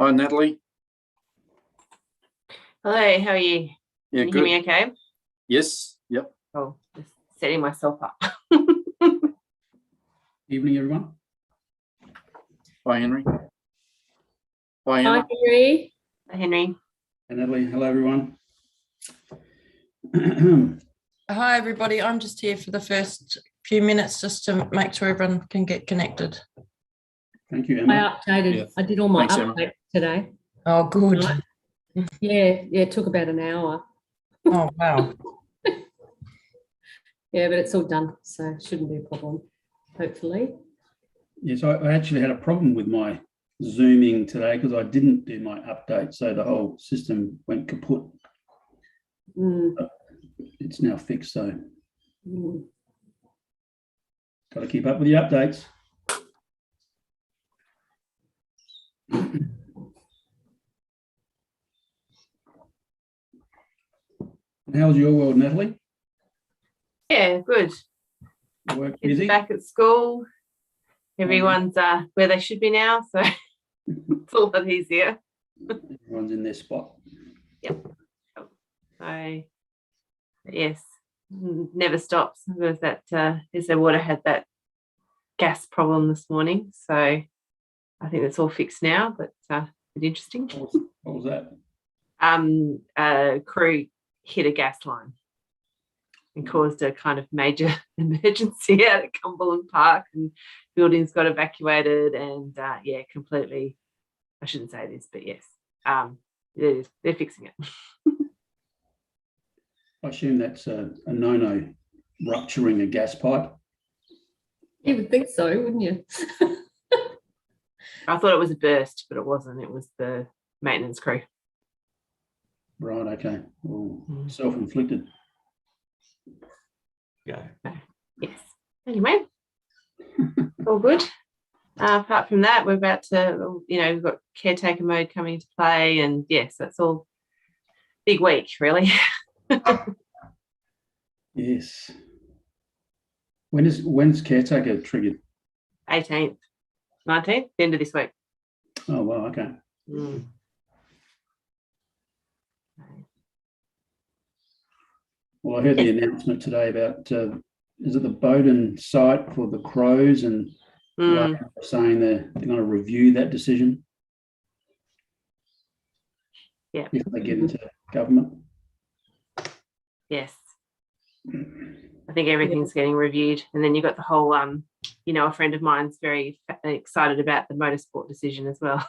Hi, Natalie. Hello, how are you? Yeah, Can you good. hear me okay? Yes. Yep. Oh, just setting myself up. Evening, everyone. Hi, Henry. Hi, Hi, Henry. Henry. Hi, Henry. And Natalie, hello, everyone. Hi, everybody. I'm just here for the first few minutes just to make sure everyone can get connected. Thank you, I Emma. updated. Yeah. I did all my Thanks, Emma. updates today. Oh, good. Right. Yeah, it took about an hour. Oh, wow. Yeah, but it's all done, so it shouldn't be a problem, hopefully. Yes, I actually had a problem with my Zooming today because I didn't do my update, so the whole system went kaput. Mm, It's now fixed, so mm. got to keep up with the updates. How's your world, Natalie? Yeah, good. Work Kids busy? back at school. Everyone's where they should be now, so it's a lot easier. Everyone's in their spot. So yes, never stops. There was that their water had that gas problem this morning, so I think that's all fixed now, but a bit interesting. What was that? A crew hit a gas line and caused a kind of major emergency out at Cumberland Park, and buildings got evacuated, and completely, I shouldn't say this, but yes, they're fixing it. I assume that's a no-no, rupturing a gas pipe. You would think so, wouldn't you? I thought it was a burst, but it wasn't. It was the maintenance crew. Right, okay. Well, self-inflicted. Yes. Anyway, all good. Apart from that, we're about to, we've got caretaker mode coming into play, and yes, that's all big week, really. Yes. When's caretaker triggered? 18th, 19th, the end of this week. Oh, wow, okay. Well, I heard the announcement today about, is it the Bowden site for the crows, and saying they're going to review that decision. Yeah. If they get into government. Yes. I think everything's getting reviewed, and then you've got the whole, a friend of mine's very excited about the motorsport decision as well.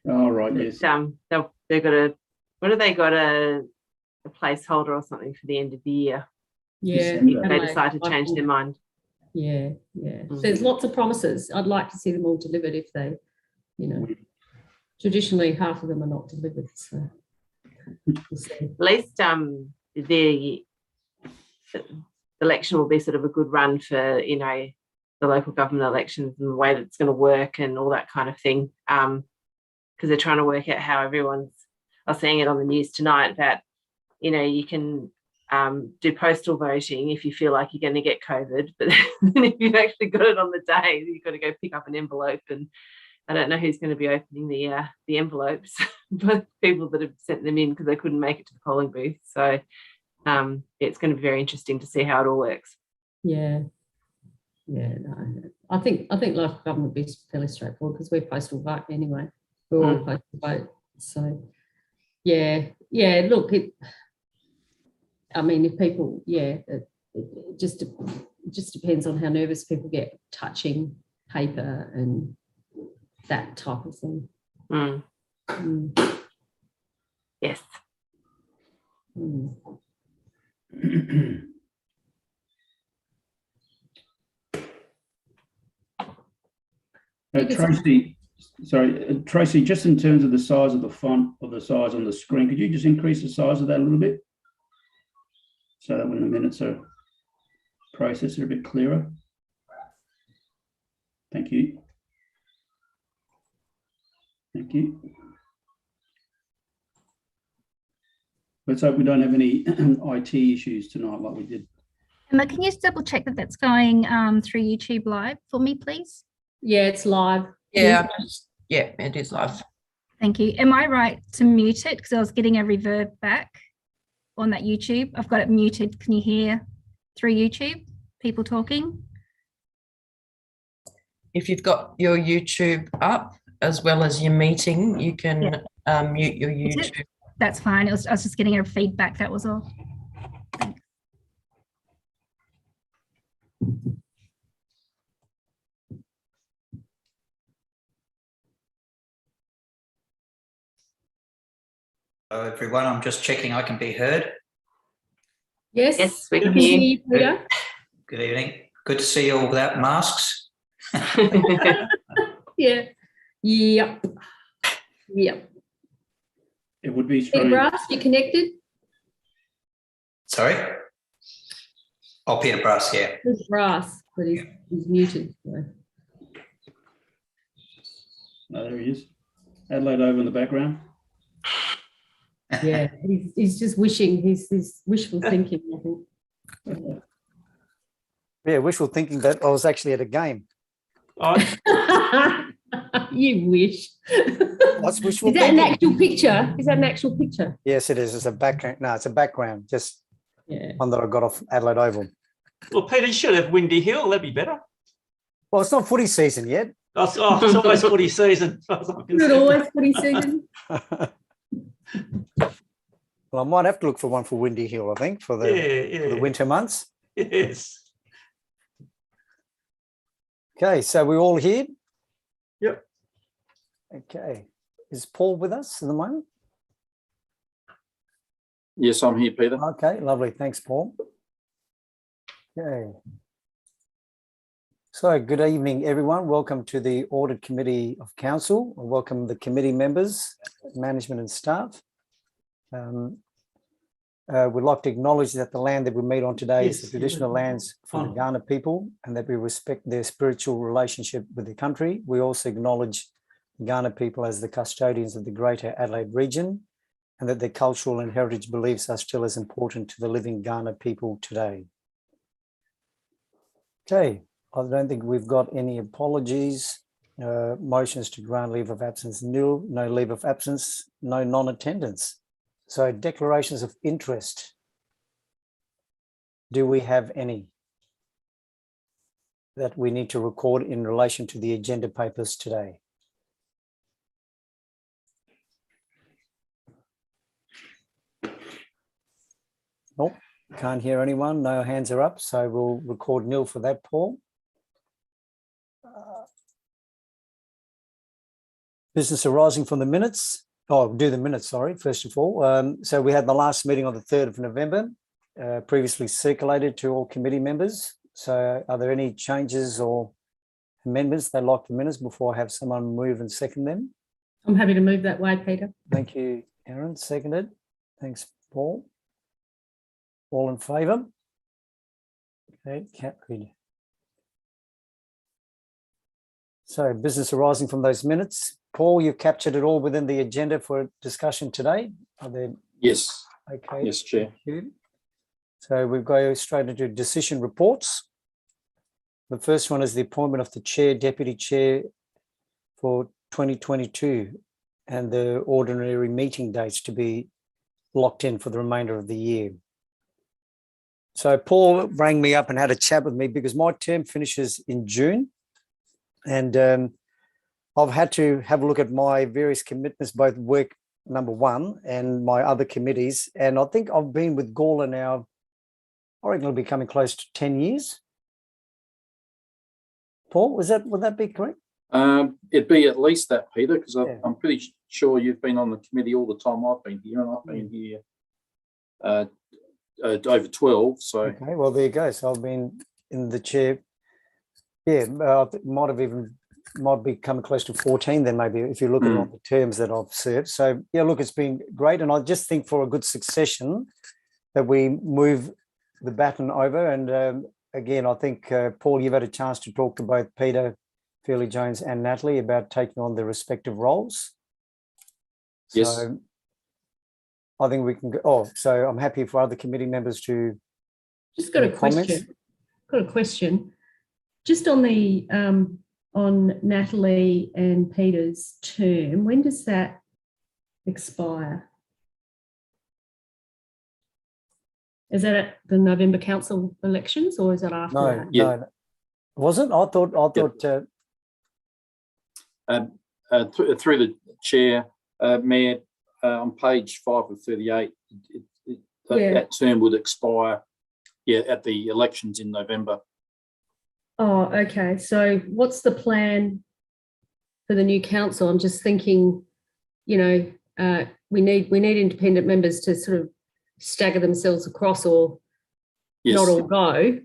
Oh, right, yes. They've got a placeholder or something for the end of the year. Yeah. If they decide to change their mind. Yeah. There's lots of promises. I'd like to see them all delivered if they, traditionally half of them are not delivered. So we'll see. At least the election will be sort of a good run for, the local government elections and the way that it's going to work and all that kind of thing. Because they're trying to work out how I was seeing it on the news tonight that, you can do postal voting if you feel like you're going to get COVID, but then if you've actually got it on the day, you've got to go pick up an envelope, and I don't know who's going to be opening the envelopes, but people that have sent them in because they couldn't make it to the polling booth. So it's going to be very interesting to see how it all works. Yeah. No, I think local government will be fairly straightforward because we're postal vote anyway. We're all postal vote. So yeah. Look, if people, it just depends on how nervous people get touching paper and that type of thing. Yes. Tracy, just in terms of the size of the font or the size on the screen, could you just increase the size of that a little bit so that when the minutes are processed, they're a bit clearer? Thank you. Let's hope we don't have any IT issues tonight like we did. Emma, can you just double check that that's going through YouTube Live for me, please? Yeah, it's live. Yeah, Yeah, it is live. Thank you. Am I right to mute it? Because I was getting a reverb back on that YouTube. I've got it muted. Can you hear through YouTube people talking? If you've got your YouTube up as well as your meeting, you can mute your Is it? YouTube. That's fine. I was just getting a feedback. That was all. Thanks. Hello, everyone. I'm just checking I can be heard. Yes, Yes, we we can can hear hear you, Peter. Good evening. Good to see you all without masks. Yeah. Yep. Yep. It would be Peter strange. Brass, you connected? Sorry? Oh, Peter Brass, yeah. Peter Brass, but he's muted. So. No, there he is. Adelaide over in the background. Yeah, he's just wishing. He's wishful thinking, I think. Yeah, wishful thinking that I was actually at a game. You wish. What's wishful Is that an thinking? actual picture? Is that an actual picture? Yes, it is. It's a background. No, it's a background. Just Yeah. one that I got off Adelaide Oval. Well, Peter, you should have Windy Hill. That'd be better. Well, it's not footy season yet. Oh, it's always footy season. Is it always footy season? Well, I might have to look for one for Windy Hill, I think, for the winter months. Yes. Okay, so we're all here? Yep. Okay. Is Paul with us at the moment? Yes, I'm here, Peter. Okay, lovely. Thanks, Paul. Okay. So good evening, everyone. Welcome to the Audit Committee of Council. Welcome the committee members, management and staff. We'd like to acknowledge that the land that we meet on today is the traditional lands for the Kaurna people and that we respect their spiritual relationship with the country. We also acknowledge the Kaurna people as the custodians of the Greater Adelaide region and that their cultural and heritage beliefs are still as important to the living Kaurna people today. Okay, I don't think we've got any apologies, motions to grant leave of absence, nil, no leave of absence, no non-attendance. So declarations of interest. Do we have any that we need to record in relation to the agenda papers today? Nope, can't hear anyone. No hands are up. So we'll record nil for that, Paul. Business arising from the minutes. Oh, do the minutes, sorry, first of all. So we had the last meeting on the 3rd of November, previously circulated to all committee members. So are there any changes or amendments they'd like the minutes before I have someone move and second them? I'm happy to move that way, Peter. Thank you, Aaron. Seconded. Thanks, Paul. All in favour? Okay, carried. So business arising from those minutes. Paul, you've captured it all within the agenda for discussion today. Are there? Yes. Okay. Yes, Chair. Thank you. So we'll go straight into decision reports. The first one is the appointment of the chair, deputy chair for 2022 and the ordinary meeting dates to be locked in for the remainder of the year. So Paul rang me up and had a chat with me because my term finishes in June. And I've had to have a look at my various commitments, both work number one and my other committees. And I think I've been with Gawler now, I reckon it'll be coming close to 10 years. Paul, would that be correct? It'd be at least that, Peter, because Yeah. I'm pretty sure you've been on the committee all the time I've been here, and I've been here over 12. So Okay, well, there you go. So I've been in the chair. Yeah, might be coming close to 14 then maybe if you look at all the terms that I've served. So yeah, look, it's been great. And I just think for a good succession that we move the baton over. And again, I think, Paul, you've had a chance to talk to both Peter, Fairley Jones and Natalie about taking on their respective roles. Yes. So I think we can go. Oh, so I'm happy for other committee members to Just got a Any comments? question. Got a question. Just on the on Natalie and Peter's term, when does that expire? Is that at the November council elections, or is it after No, that? Yeah. no. Was it? I thought, Through the chair, Mayor, on page 5 of 38, Yeah. that term would expire, at the elections in November. Oh, okay. So what's the plan for the new council? I'm just thinking, we need independent members to sort of stagger themselves across, or Yes. not all go.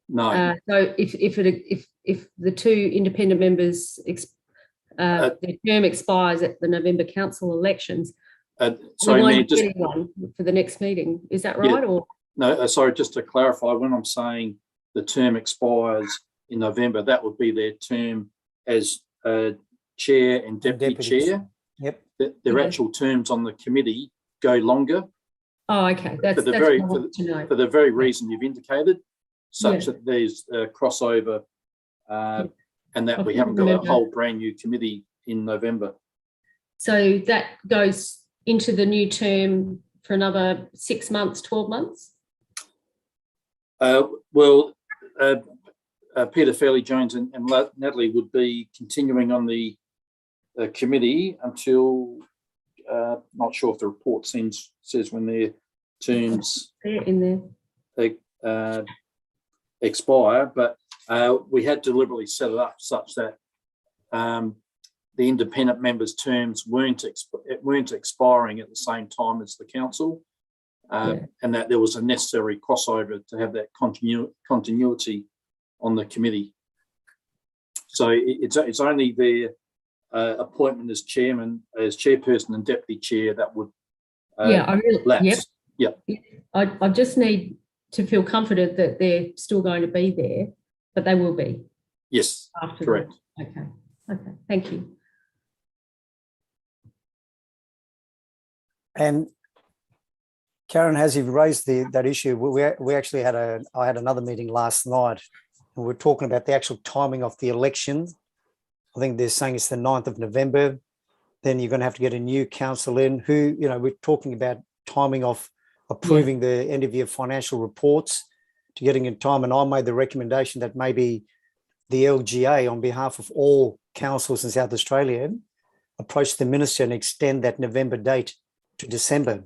No. So if the two independent members their term expires at the November council elections, Sorry, we Mayor, won't just get one for the next meeting. Is that Yeah. right? Or no. Sorry, just to clarify, when I'm saying the term expires in November, that would be their term as chair and deputy chair. Yep. Their Yeah. actual terms on the committee go longer. oh, okay. That's For the what very- I want to know. For the very reason you've indicated, such Yeah. that there's a crossover and that I we couldn't haven't got a remember. whole brand new committee in November. So that goes into the new term for another 6 months, 12 months? Peter Fairley-Jones and Natalie would be continuing on the committee until, not sure if the report says when their terms They're in there. expire, but we had deliberately set it up such that the independent members' terms weren't expiring at the same time as the council, and that there was a necessary crossover to have that continuity on the committee. So it's only their appointment as chairperson and deputy chair that would lapse. Yep. I just need to feel confident that they're still going to be there, but they will be. Yes, After correct. that. Okay. Thank you. And Karen, as you've raised that issue, we actually I had another meeting last night, and we're talking about the actual timing of the election. I think they're saying it's the 9th of November. Then you're going to have to get a new council in who, we're talking about timing of approving the end of year financial reports to getting in time. And I made the recommendation that maybe the LGA, on behalf of all councils in South Australia, approach the minister and extend that November date to December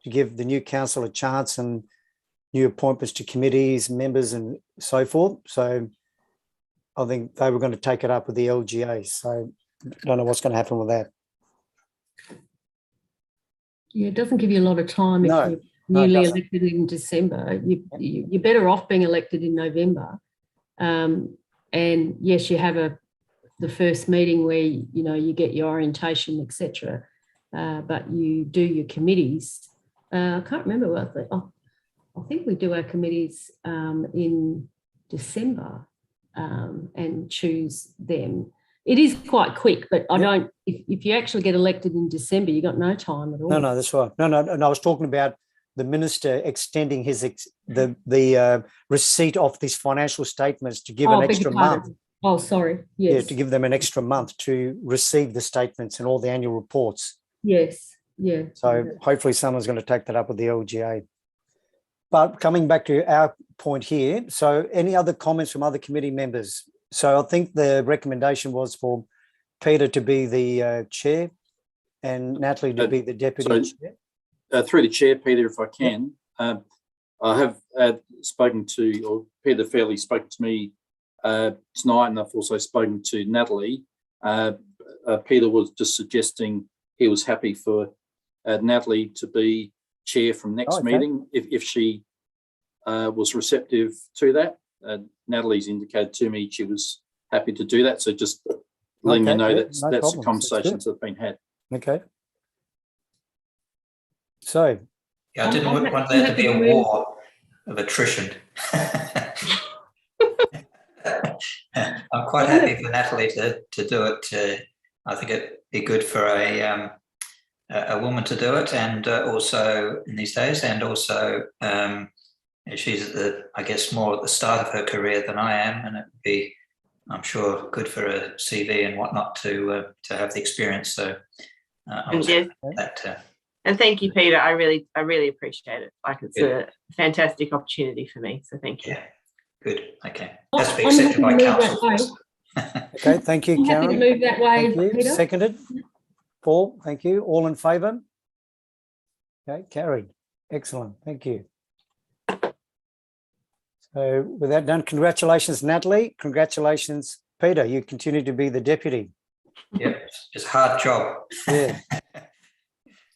to give the new council a chance and new appointments to committees, members and so forth. So I think they were going to take it up with the LGA. So I don't know what's going to happen with that. Yeah, it doesn't give you a lot of time if you're newly elected in December. You're better off being elected in November. And yes, you have the first meeting where you get your orientation, etc. But you do your committees. I can't remember what I think we do our committees in December and choose them. It is quite quick, but I don't. If you actually get elected in December, you got no time at all. No, that's right. No. I was talking about the minister extending the receipt of these financial statements to give an extra month. Oh, sorry. Yes. Yeah, to give them an extra month to receive the statements and all the annual reports. Yes. Yeah. So hopefully someone's going to take that up with the LGA. But coming back to our point here, so any other comments from other committee members? So I think the recommendation was for Peter to be the chair and Natalie to be the deputy chair. Through the chair, Peter, if I can, I have spoken to, or Peter Fairley spoke to me tonight, and I've also spoken to Natalie. Peter was just suggesting he was happy for Natalie to be chair from next meeting if she was receptive to that. Natalie's indicated to me she was happy to do that. So just letting you know that's the conversations that have been had. Okay. So. Yeah, I didn't want there to be a war of attrition. I'm quite happy for Natalie to do it. I think it'd be good for a woman to do it, and also in these days, and also she's I guess more at the start of her career than I am, and it would be I'm sure good for a CV and whatnot to have the experience. So I was Yes. that. And thank you, Peter. I really appreciate it. Like, it's a fantastic opportunity for me. So thank you. Yeah, good. Okay. Has to be I'm accepted by happy to move council. that way. Of Okay, thank you, I'm happy to Karen. move that way, Thank you. Peter. Seconded. Paul, thank you. All in favour? Okay, carried. Excellent. Thank you. So with that done, congratulations, Natalie. Congratulations, Peter. You continue to be the deputy. Yep, it's a hard job. Yeah. I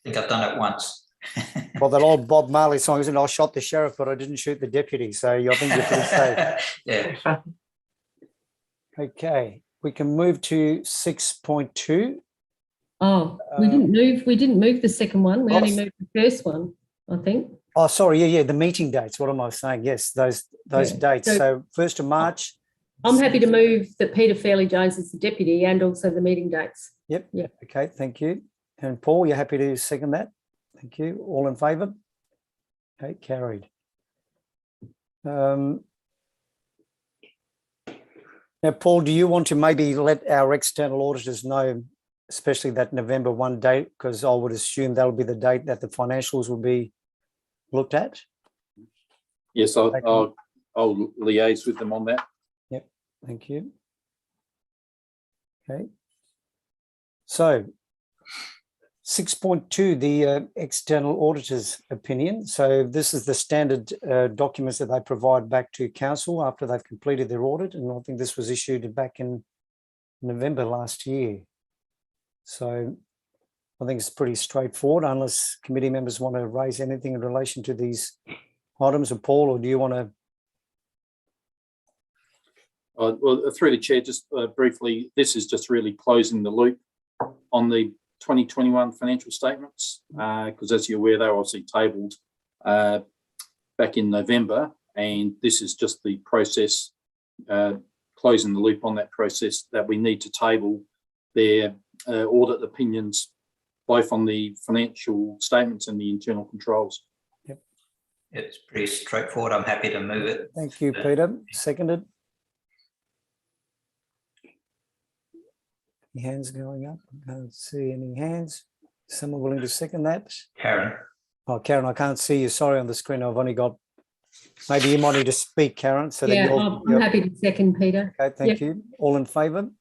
think I've done it once. Well, that old Bob Marley song, isn't it? I shot the sheriff, but I didn't shoot the deputy. So I think you're pretty safe. Yeah. Okay, we can move to 6.2. Oh, we didn't move the second one. We only moved the first one, I think. Oh, sorry. Yeah. The meeting dates. What am I saying? Yes, those Yeah. dates. So 1st of March. I'm happy to move that Peter Fairley-Jones is the deputy and also the meeting dates. Yep. Yeah. Okay. Thank you. And Paul, you're happy to second that? Thank you. All in favour? Okay. Carried. Now, Paul, do you want to maybe let our external auditors know, especially that November 1 date, because I would assume that'll be the date that the financials will be looked at? Yes, I'll liaise with them on that. Yep, thank you. Okay. So 6.2, the external auditor's opinion. So this is the standard documents that they provide back to council after they've completed their audit. And I think this was issued back in November last year. So I think it's pretty straightforward, unless committee members want to raise anything in relation to these items. Or Paul, or do you want to? Well, through the chair, just briefly, this is just really closing the loop on the 2021 financial statements, because as you're aware, they were obviously tabled back in November, and this is just the process, closing the loop on that process, that we need to table their audit opinions, both on the financial statements and the internal controls. Yep. It's pretty straightforward. I'm happy to move it. Thank you, Peter. Seconded. Any hands going up? I can't see any hands. Someone willing to second that? Karen. Oh, Karen, I can't see you. Sorry, on the screen. I've only got, maybe you might need to speak, Karen. So Yeah, that I'm happy to second, Peter. Okay, thank Yep. you. All in favour?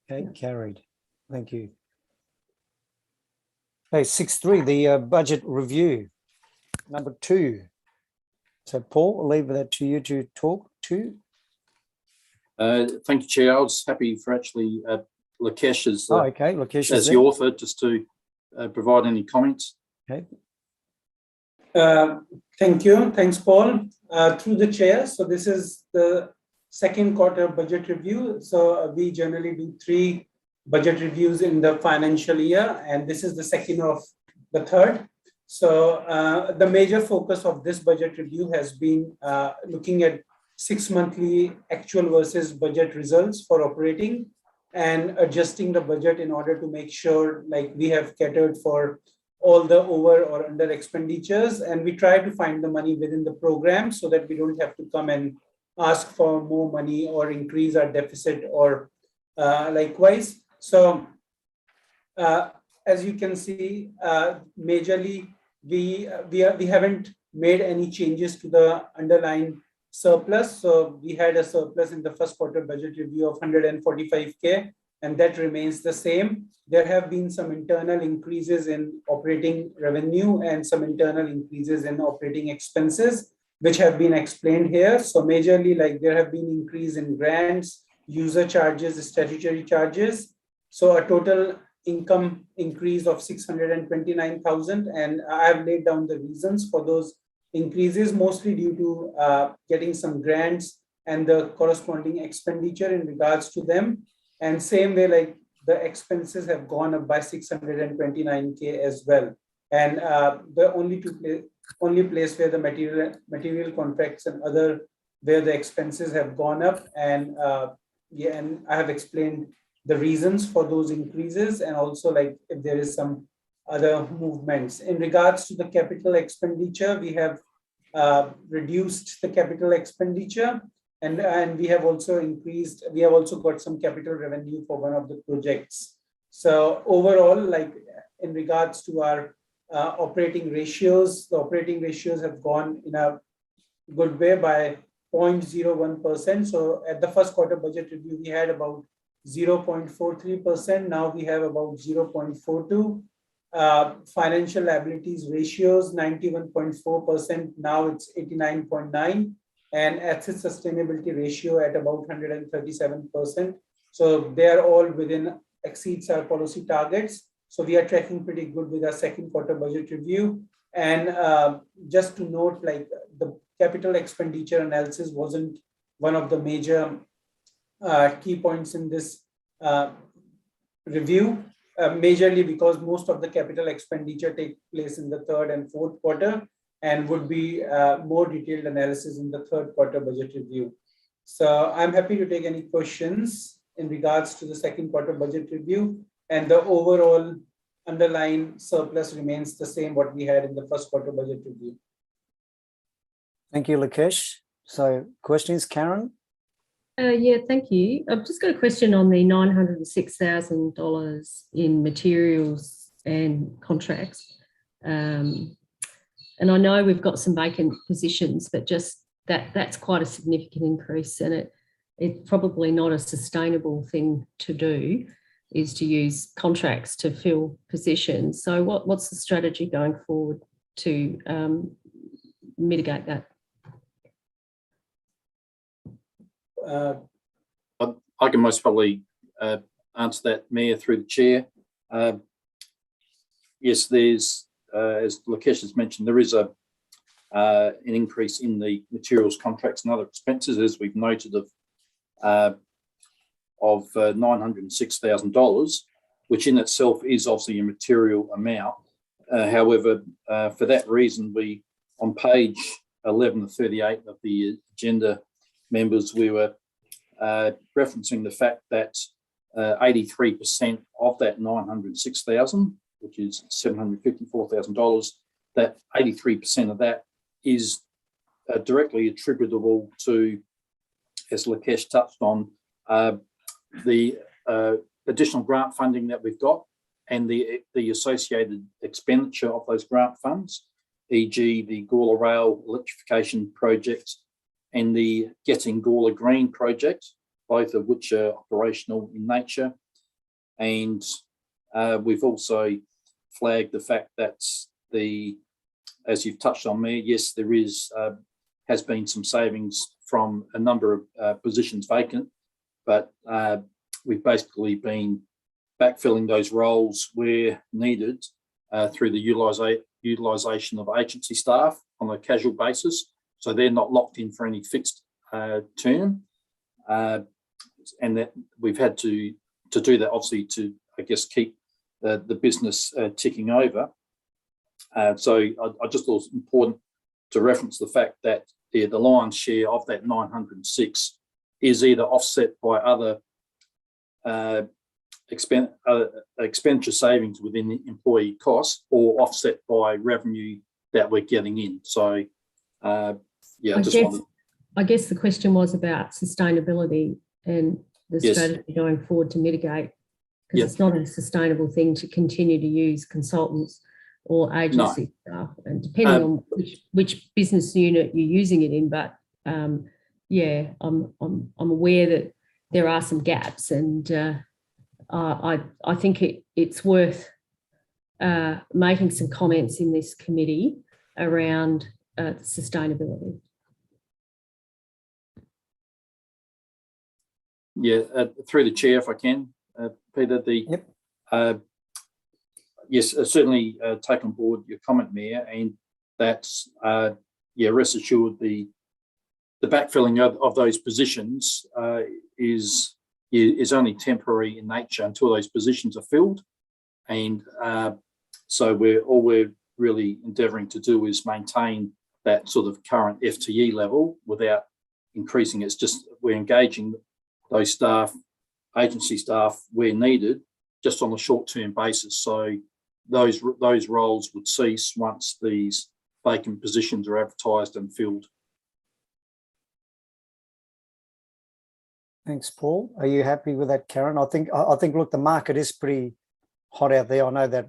Okay, carried. Thank you. Okay, 6.3, the budget review, number 2. So Paul, I'll leave that to you to talk to. Thank you, Chair. I was happy for actually Lakesh as Okay, Lakesh as the author, just to provide any comments. Okay. Thank you. Thanks, Paul. Through the chair. So this is the second quarter budget review. So we generally do 3 budget reviews in the financial year, and this is the second of the third. So the major focus of this budget review has been looking at 6 monthly actual versus budget results for operating, and adjusting the budget in order to make sure like we have catered for all the over or under expenditures, and we try to find the money within the program so that we don't have to come and ask for more money or increase our deficit or likewise. So as you can see, majorly we haven't made any changes to the underlying surplus. So we had a surplus in the first quarter budget review of 145K, and that remains the same. There have been some internal increases in operating revenue and some internal increases in operating expenses, which have been explained here. So majorly, like there have been increase in grants, user charges, statutory charges. So a total income increase of 629,000, and I have laid down the reasons for those increases, mostly due to getting some grants and the corresponding expenditure in regards to them. And same way, like the expenses have gone up by 629K as well. And the only place where the material contracts and other where the expenses have gone up, and and I have explained the reasons for those increases, and also like if there is some other movements. In regards to the capital expenditure, we have reduced the capital expenditure, And we have also increased, we have also got some capital revenue for one of the projects. So overall, like in regards to our operating ratios, the operating ratios have gone in a good way by 0.01%. So at the first quarter budget review, we had about 0.43%. Now we have about 0.42. Financial liabilities ratios, 91.4%. Now it's 89.9. And asset sustainability ratio at about 137%. So they're all within, exceeds our policy targets. So we are tracking pretty good with our second quarter budget review. And just to note, like the capital expenditure analysis wasn't one of the major key points in this review, majorly because most of the capital expenditure takes place in the third and fourth quarter, and would be more detailed analysis in the third quarter budget review. So I'm happy to take any questions in regards to the second quarter budget review, and the overall underlying surplus remains the same what we had in the first quarter budget review. Thank you, Lakesh. So questions, Karen? Yeah, thank you. I've just got a question on the $906,000 in materials and contracts. And I know we've got some vacant positions, but just that's quite a significant increase, and it's probably not a sustainable thing to do, is to use contracts to fill positions. So what's the strategy going forward to mitigate that? I can most probably answer that, Mayor, through the chair. Yes, there's, as Lakesh has mentioned, there is an increase in the materials, contracts and other expenses, as we've noted, of $906,000, which in itself is obviously a material amount. However, for that reason, we, on page 11 to 38 of the agenda, members, we were referencing the fact that 83% of that 906,000, which is $754,000, that 83% of that is directly attributable to, as Lakesh touched on, the additional grant funding that we've got and the associated expenditure of those grant funds, e.g. the Gawler Rail electrification project and the Getting Gawler Green project, both of which are operational in nature. And we've also flagged the fact that as you've touched on, Mayor, yes, there has been some savings from a number of positions vacant, but we've basically been backfilling those roles where needed through the utilisation of agency staff on a casual basis. So they're not locked in for any fixed term. And that we've had to do that, obviously, to, I guess, keep the business ticking over. So I just thought it was important to reference the fact that the lion's share of that 906 is either offset by other expenditure savings within the employee costs, or offset by revenue that we're getting in. So yeah, I guess the question was about sustainability and the strategy going forward to mitigate, because it's not a sustainable thing to continue to use consultants or agency staff, and depending on which business unit you're using it in. But yeah, I'm aware that there are some gaps, and I think it's worth making some comments in this committee around sustainability. Yeah, through the chair, if I can, Peter, yes, certainly take on board your comment, Mayor, and that's, rest assured the backfilling of those positions is only temporary in nature until those positions are filled. And so all we're really endeavouring to do is maintain that sort of current FTE level without increasing. It's just we're engaging those staff, agency staff, where needed, just on a short-term basis. So those roles would cease once these vacant positions are advertised and filled. Thanks, Paul. Are you happy with that, Karen? I think, look, the market is pretty hot out there. I know that,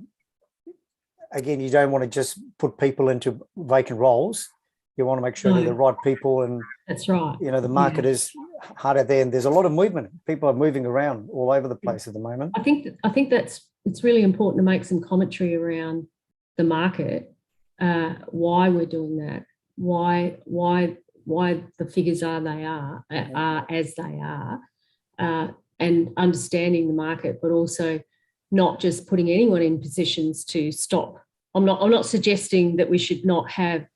again, you don't want to just put people into vacant roles. You want to make sure they're the right people, and that's right. You know, the market is hard out there, and there's a lot of movement. People are moving around all over the place at the moment. I think it's really important to make some commentary around the market, why we're doing that, why the figures are as they are, and understanding the market, but also not just putting anyone in positions to stop. I'm not suggesting that we should not have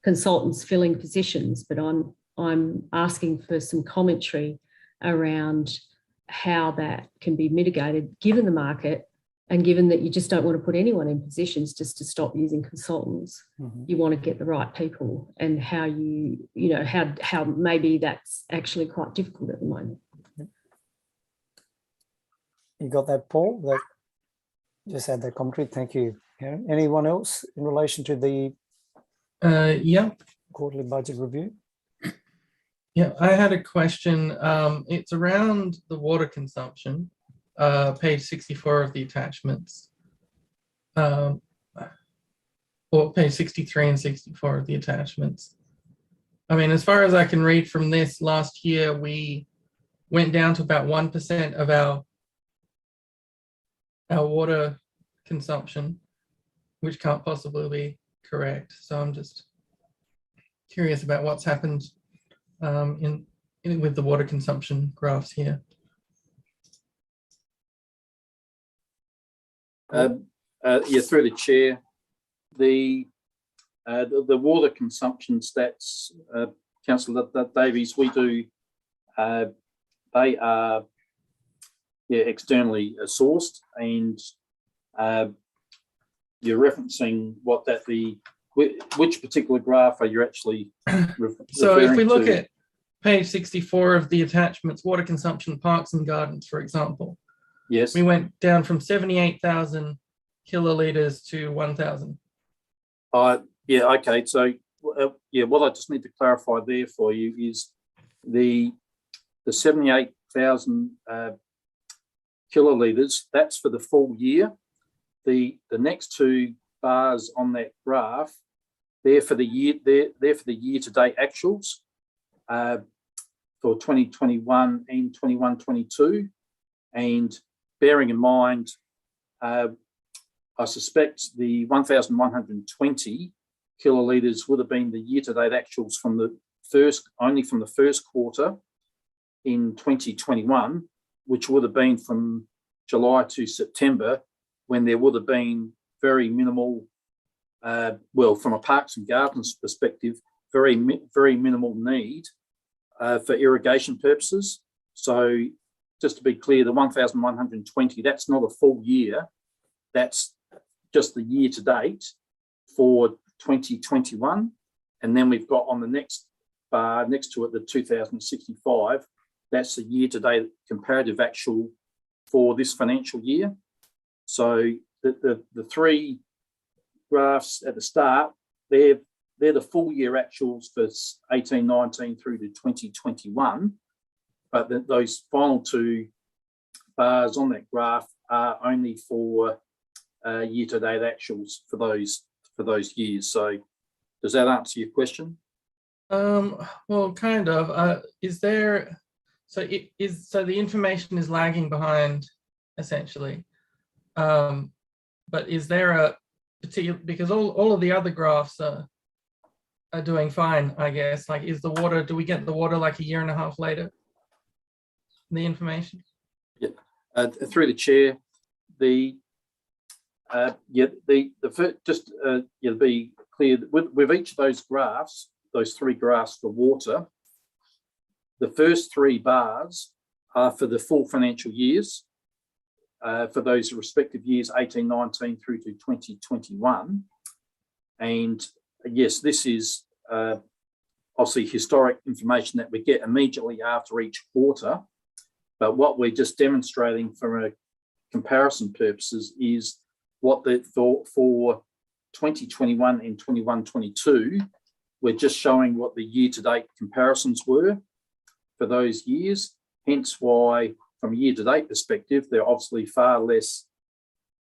consultants filling positions, but I'm asking for some commentary around how that can be mitigated given the market, and given that you just don't want to put anyone in positions just to stop using consultants. Mm-hmm. You want to get the right people, and how how maybe that's actually quite difficult at the moment. You got that, Paul? That just had that commentary. Thank you, Karen. Anyone else in relation to the quarterly budget review? Yeah, I had a question. It's around the water consumption, page 64 of the attachments, or page 63 and 64 of the attachments. I mean, as far as I can read from this, last year we went down to about 1% of our water consumption, which can't possibly be correct. So I'm just curious about what's happened with the water consumption graphs here. Through the chair, the water consumption stats, Councillor Davies, we do. They are externally sourced, and you're referencing which particular graph are you actually so if we look at page 64 of the attachments, water consumption, parks and gardens, for example. Yes. We went down from 78,000 kilolitres to 1,000. Okay. So, what I just need to clarify there for you is the 78,000 kilolitres, that's for the full year. The next two bars on that graph, they're for the year to date actuals for 2021 and 21-22. And bearing in mind, I suspect the 1,120 kilolitres would have been the year to date actuals from the first quarter in 2021, which would have been from July to September, when there would have been very minimal, from a parks and gardens perspective, very minimal need for irrigation purposes. So just to be clear, the 1,120, that's not a full year. That's just the year to date for 2021. And then we've got on the next bar next to it, the 2,065. That's the year to date comparative actual for this financial year. So the three graphs at the start, they're the full year actuals for 18-19 through to 2021. But those final two bars on that graph are only for year to date actuals for those years. So does that answer your question? Well, kind of. So the information is lagging behind, essentially. But is there a particular, because all of the other graphs are doing fine, I guess. Like, do we get the water like a year and a half later? The information? Yeah. Through the chair, to be clear, with each of those graphs, those three graphs for water, the first three bars are for the full financial years, for those respective years, 18-19 through to 2021. And yes, this is obviously historic information that we get immediately after each quarter. But what we're just demonstrating from a comparison purposes is what for 2021 and 21-22, we're just showing what the year-to-date comparisons were for those years. hence why from a year-to-date perspective, they're obviously far less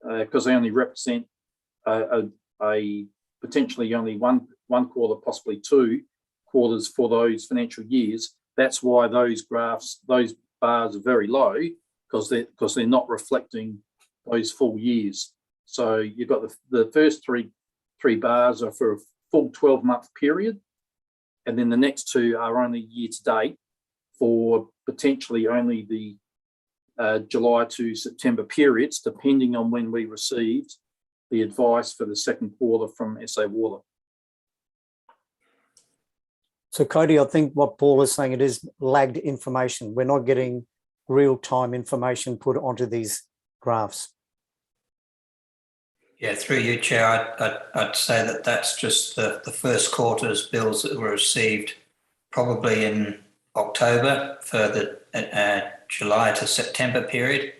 because they only represent a potentially only one quarter, possibly 2 quarters for those financial years. That's why those graphs, those bars are very low, because they're not reflecting those full years. So you've got the first three bars are for a full 12-month period, and then the next 2 are only year-to-date for potentially only the July to September periods, depending on when we received the advice for the second quarter from SA Water. So Cody, I think what Paul is saying, it is lagged information. We're not getting real-time information put onto these graphs. Yeah, through you, Chair, I'd say that that's just the first quarter's bills that were received probably in October for the July to September period,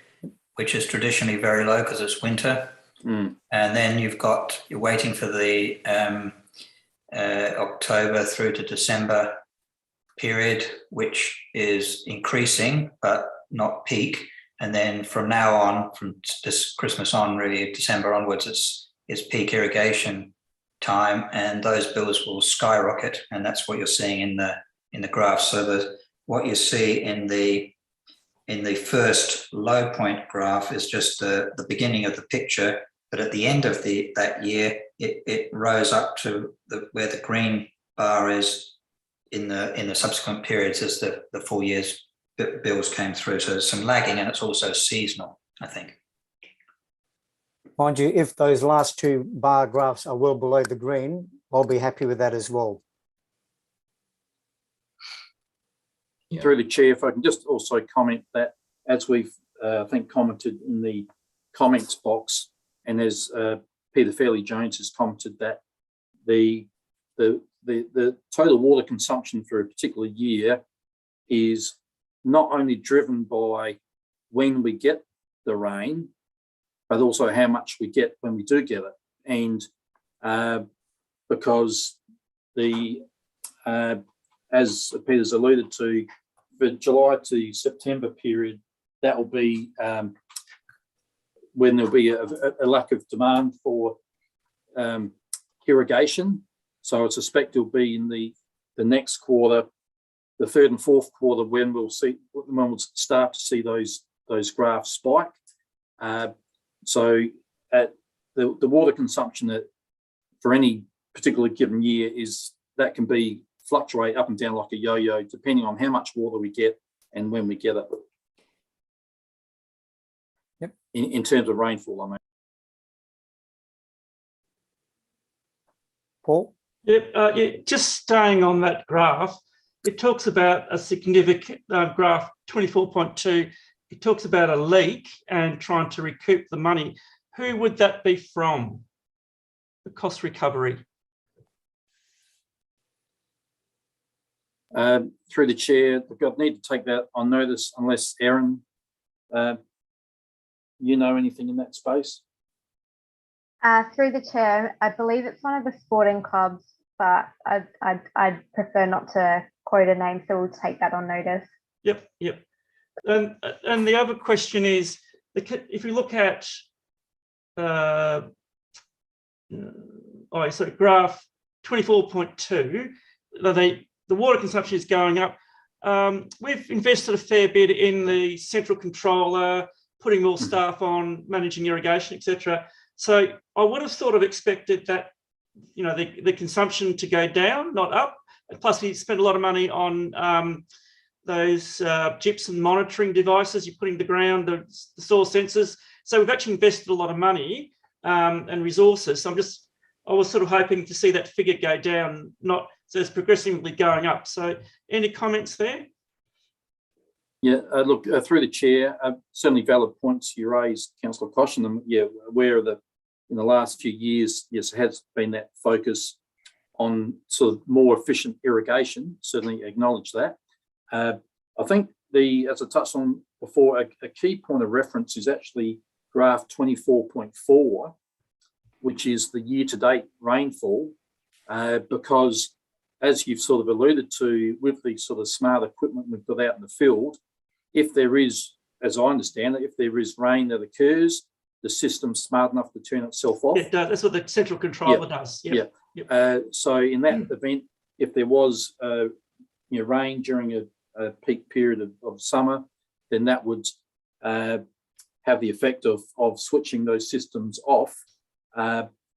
which is traditionally very low because it's winter. And then you're waiting for the October through to December period, which is increasing but not peak. And then from now on, from this Christmas on, really December onwards, it's peak irrigation time, and those bills will skyrocket, and that's what you're seeing in the graph. So what you see in the first low point graph is just the beginning of the picture, but at the end of that year, it rose up to where the green bar is in the subsequent periods as the full year's bills came through. So there's some lagging, and it's also seasonal, I think. Mind you, if those last 2 bar graphs are well below the green, I'll be happy with that as well. Yeah. Through the Chair, if I can just also comment that, as we've I think commented in the comments box, and as Peter Fairley-Jones has commented, that the total water consumption for a particular year is not only driven by when we get the rain, but also how much we get when we do get it. And because as Peter's alluded to, the July to September period, that will be when there'll be a lack of demand for irrigation. So I suspect it'll be in the next quarter, the third and fourth quarter, when we'll start to see those graphs spike. So at the water consumption for any particular given year that can fluctuate up and down like a yo-yo, depending on how much water we get and when we get it. Yep. In terms of rainfall, I mean. Paul? Yep. Yeah, just staying on that graph, it talks about a significant graph 24.2. It talks about a leak and trying to recoup the money. Who would that be from? The cost recovery. Through the Chair, I'd need to take that on notice unless Erin, you know anything in that space? Through the Chair, I believe it's one of the sporting clubs, but I'd prefer not to quote a name, so we'll take that on notice. Yep. And the other question is, if you look at graph 24.2, the water consumption is going up. We've invested a fair bit in the central controller, putting more staff on, managing irrigation, etc. So I would have sort of expected that, the consumption to go down, not up. Plus, we spent a lot of money on those gypsum monitoring devices you put in the ground, the soil sensors. So we've actually invested a lot of money and resources. So I was sort of hoping to see that figure go down, so it's progressively going up. So any comments there? Yeah, look, through the Chair, certainly valid points you raised, Councillor Caution. And yeah, aware of in the last few years, yes, it has been that focus on sort of more efficient irrigation. Certainly acknowledge that. I think as I touched on before, a key point of reference is actually graph 24.4, which is the year-to-date rainfall, because as you've sort of alluded to, with the sort of smart equipment we've got out in the field, if there is, as I understand it, if there is rain that occurs, the system's smart enough to turn itself off. It does. That's what the central controller does. Yep. Yep. So in that event, if there was rain during a peak period of summer, then that would have the effect of switching those systems off.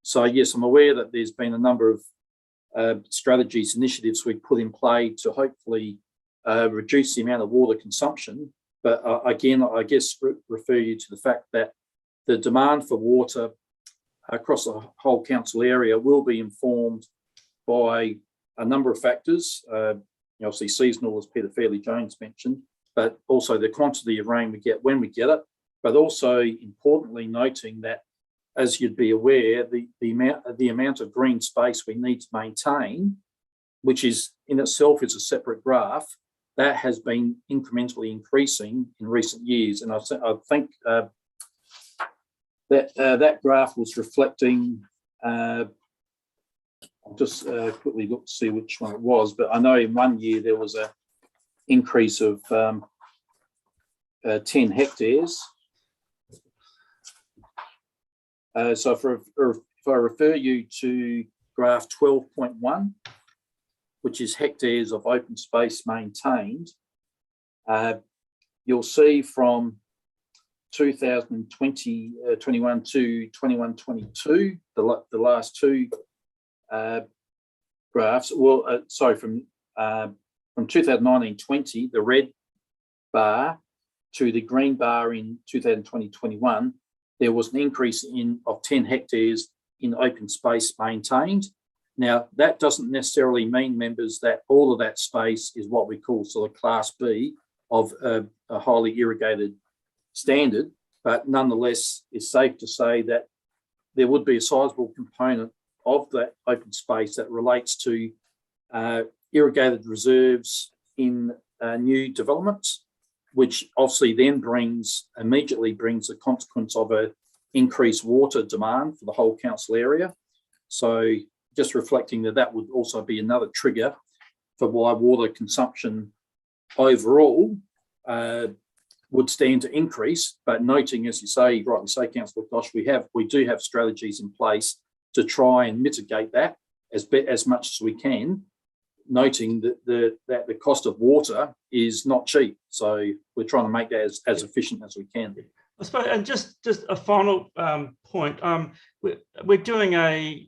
So yes, I'm aware that there's been a number of strategies, initiatives we've put in play to hopefully reduce the amount of water consumption. But again, I guess refer you to the fact that the demand for water across the whole council area will be informed by a number of factors. Obviously seasonal, as Peter Fairley-Jones mentioned, but also the quantity of rain we get when we get it, but also importantly noting that, as you'd be aware, the amount of green space we need to maintain, which is in itself is a separate graph, that has been incrementally increasing in recent years. And I think that graph was reflecting, I'll just quickly look to see which one it was, but I know in one year there was an increase of 10 hectares. So if I refer you to graph 12.1, which is hectares of open space maintained, you'll see from 2021 to 21-22, the last two graphs. Well, sorry, from 2019-20, the red bar to the green bar in 2020-21, there was an increase of 10 hectares in open space maintained. Now, that doesn't necessarily mean, members, that all of that space is what we call sort of Class B of a highly irrigated standard, but nonetheless, it's safe to say that there would be a sizable component of that open space that relates to irrigated reserves in new developments, which obviously then immediately brings the consequence of an increased water demand for the whole council area. So just reflecting that would also be another trigger for why water consumption overall would stand to increase, but noting, as you say, rightly say, Councillor Gosh, we do have strategies in place to try and mitigate that as much as we can, noting that the cost of water is not cheap. So we're trying to make that as efficient as we can. I suppose, and just a final point, we're doing an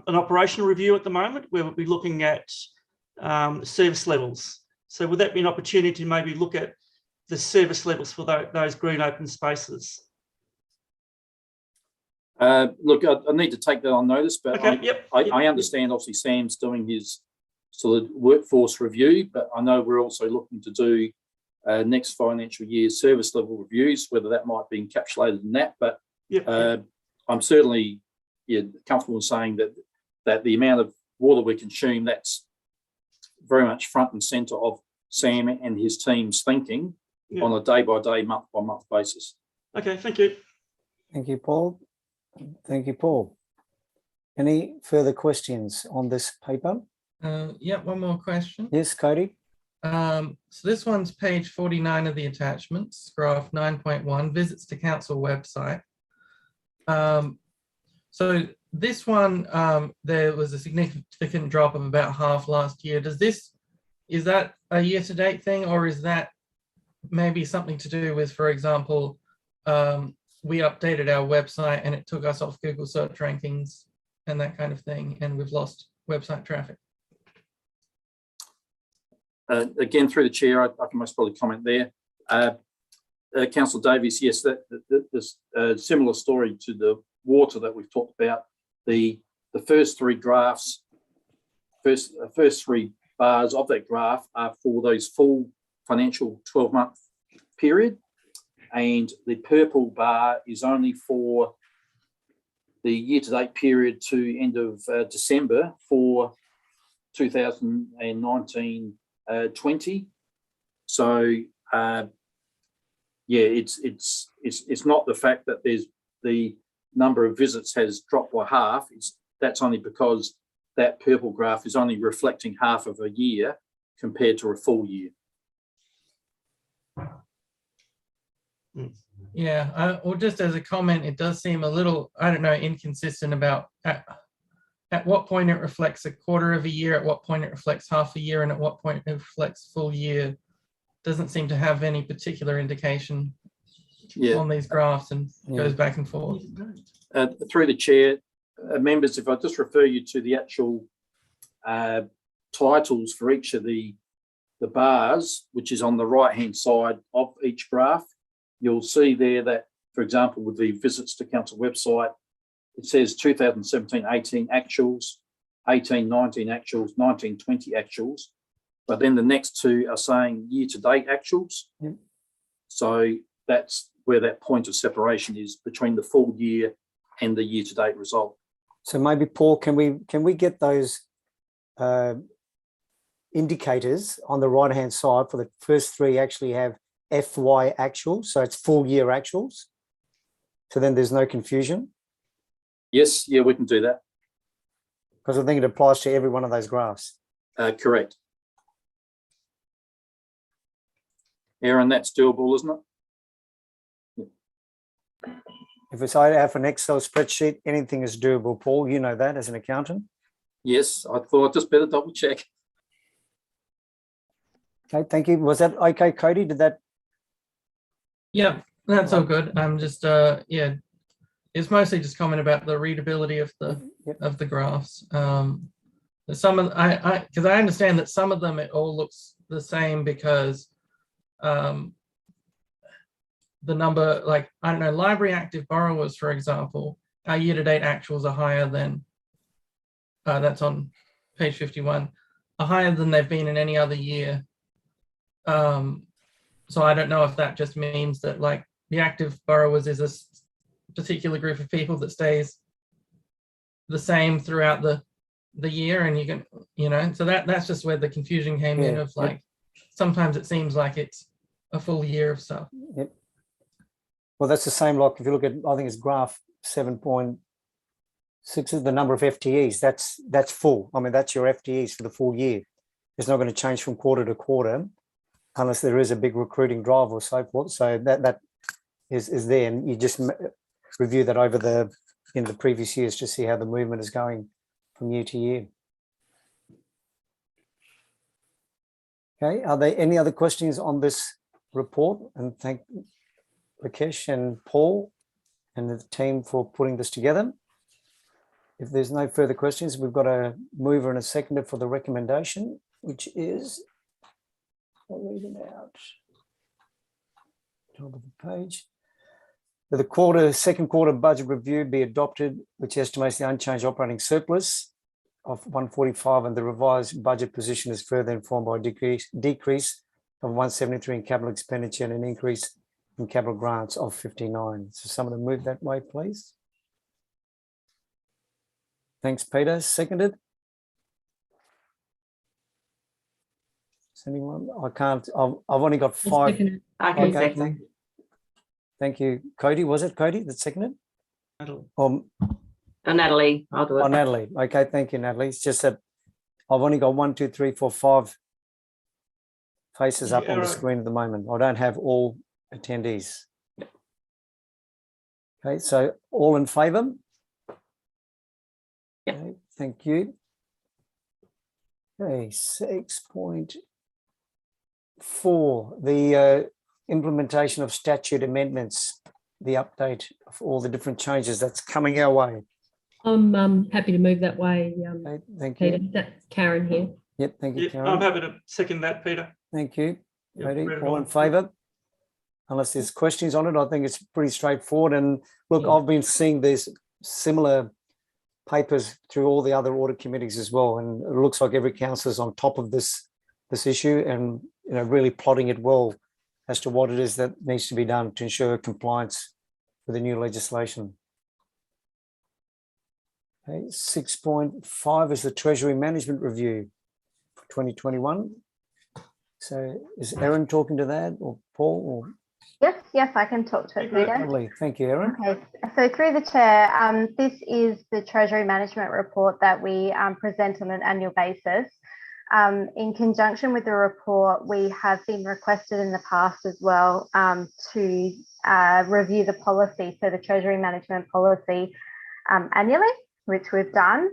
operational review at the moment where we'll be looking at service levels. So would that be an opportunity to maybe look at the service levels for those green open spaces? Look, I need to take that on notice, but okay, I understand obviously Sam's doing his sort of workforce review, but I know we're also looking to do next financial year's service level reviews, whether that might be encapsulated in that. But I'm certainly comfortable in saying that the amount of water we consume, that's very much front and centre of Sam and his team's thinking on a day-by-day, month-by-month basis. Okay, thank you. Thank you, Paul. Thank you, Paul. Any further questions on this paper? Yeah, one more question. Yes, Cody. So this one's page 49 of the attachments, graph 9.1, visits to council website. So this one, there was a significant drop of about half last year. Is that a year-to-date thing, or is that maybe something to do with, for example, we updated our website and it took us off Google search rankings and that kind of thing, and we've lost website traffic? Again, through the chair, I can most probably comment there. Councillor Davies, yes, there's a similar story to the water that we've talked about. The first three graphs, first three bars of that graph are for those full financial 12-month period, and the purple bar is only for the year-to-date period to end of December for 2019-20. So it's not the fact that there's the number of visits has dropped by half. That's only because that purple graph is only reflecting half of a year compared to a full year. Yeah, or just as a comment, it does seem a little, I don't know, inconsistent about at what point it reflects a quarter of a year, at what point it reflects half a year, and at what point it reflects full year. Doesn't seem to have any particular indication on these graphs, and goes back and forth. Through the chair, members, if I just refer you to the actual titles for each of the bars, which is on the right-hand side of each graph, you'll see there that, for example, with the visits to council website, it says 2017-18 actuals, 18-19 actuals, 19-20 actuals, but then the next two are saying year-to-date actuals. Yep. So that's where that point of separation is between the full year and the year-to-date result. So maybe, Paul, can we get those indicators on the right-hand side for the first three actually have FY actuals, so it's full year actuals, so then there's no confusion? Yes, yeah, we can do that. Because I think it applies to every one of those graphs. Correct. Aaron, that's doable, isn't it? If it's I have an Excel spreadsheet, anything is doable, Paul. You know that as an accountant. Yes, I thought I'd just better double check. Okay, thank you. Was that okay, Cody? Did that? Yeah, that's all good. I'm just yeah, it's mostly just comment about the readability of the graphs. Some of because I understand that some of them it all looks the same because the number, like, I don't know, library active borrowers, for example, our year-to-date actuals are higher than, that's on page 51, are higher than they've been in any other year. So I don't know if that just means that, like, the active borrowers is a particular group of people that stays the same throughout the year, and you can, you know, so that's just where the confusion came in of, like, sometimes it seems like it's a full year of stuff. Yep. Well, that's the same, like, if you look at, I think it's graph 7.6, the number of FTEs, that's full. I mean, that's your FTEs for the full year. It's not going to change from quarter to quarter unless there is a big recruiting drive or so forth. So that is there, and you just review that over in the previous years to see how the movement is going from year to year. Okay, are there any other questions on this report? And thank Rakesh and Paul and the team for putting this together. If there's no further questions, we've got a mover and a seconder for the recommendation, which is, I'll read it out, top of the page. For the second quarter budget review be adopted, which estimates the unchanged operating surplus of 145, and the revised budget position is further informed by a decrease of 173 in capital expenditure and an increase in capital grants of 59. So someone to move that way, please. Thanks, Peter. Seconded. Is anyone? I can't. I've only got 5. I can second. Thank you, Cody. Was it Cody that seconded? Natalie, I'll do it. Oh, Natalie. Okay, thank you, Natalie. It's just that I've only got 1, 2, 3, 4, 5 faces up on the screen at the moment. I don't have all attendees. Okay, so all in favour? Okay, thank you. Okay, 6.4, the implementation of statute amendments, the update of all the different changes that's coming our way. I'm happy to move that way. Okay, thank Peter. you. That's Karen here. Yep, thank you, Yeah, Karen. I'm happy to second that, Peter. Thank you. Yep, Ready? read it All all. in favour? Unless there's questions on it, I think it's pretty straightforward. And look, I've been seeing these similar papers through all the other audit committees as well, and it looks like every council is on top of this issue, and you know, really plotting it well as to what it is that needs to be done to ensure compliance with the new legislation. Okay, 6.5 is the Treasury Management Review for 2021. So is Erin talking to that, or Paul? Or? Yes, I can talk to it, Peter. Lovely, thank you, Erin. Okay, so through the chair, this is the Treasury Management Report that we present on an annual basis. In conjunction with the report, we have been requested in the past as well to review the policy, so the Treasury Management policy annually, which we've done.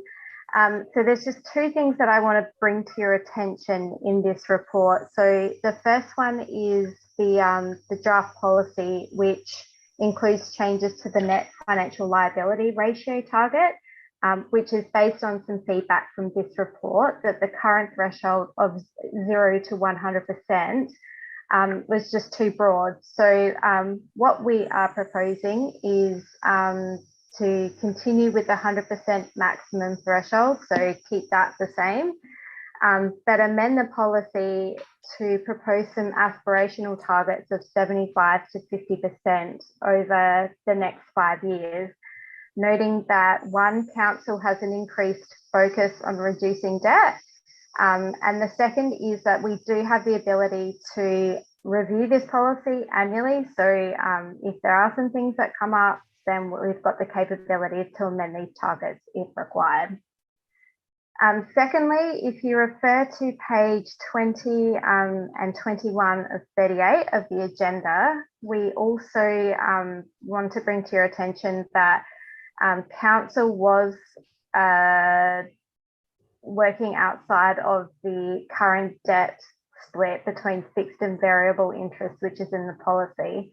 So there's just two things that I want to bring to your attention in this report. So the first one is the draft policy, which includes changes to the net financial liability ratio target, which is based on some feedback from this report that the current threshold of 0 to 100% was just too broad. So what we are proposing is to continue with the 100% maximum threshold, so keep that the same, but amend the policy to propose some aspirational targets of 75 to 50% over the next 5 years, noting that one, council has an increased focus on reducing debt, and the second is that we do have the ability to review this policy annually. So if there are some things that come up, then we've got the capability to amend these targets if required. Secondly, if you refer to page 20 and 21 of 38 of the agenda, we also want to bring to your attention that council was working outside of the current debt split between fixed and variable interest, which is in the policy.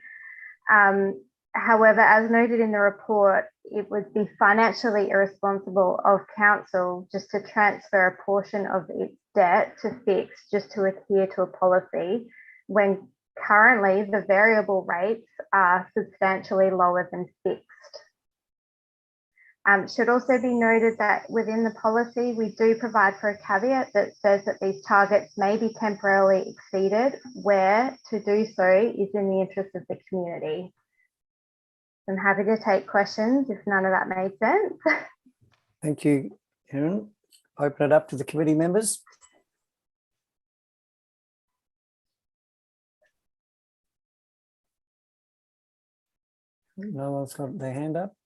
However, as noted in the report, it would be financially irresponsible of council just to transfer a portion of its debt to fixed just to adhere to a policy when currently the variable rates are substantially lower than fixed. Should also be noted that within the policy, we do provide for a caveat that says that these targets may be temporarily exceeded where to do so is in the interest of the community. I'm happy to take questions if none of that made sense. Thank you, Erin. Open it up to the committee members. No one's got their hand up.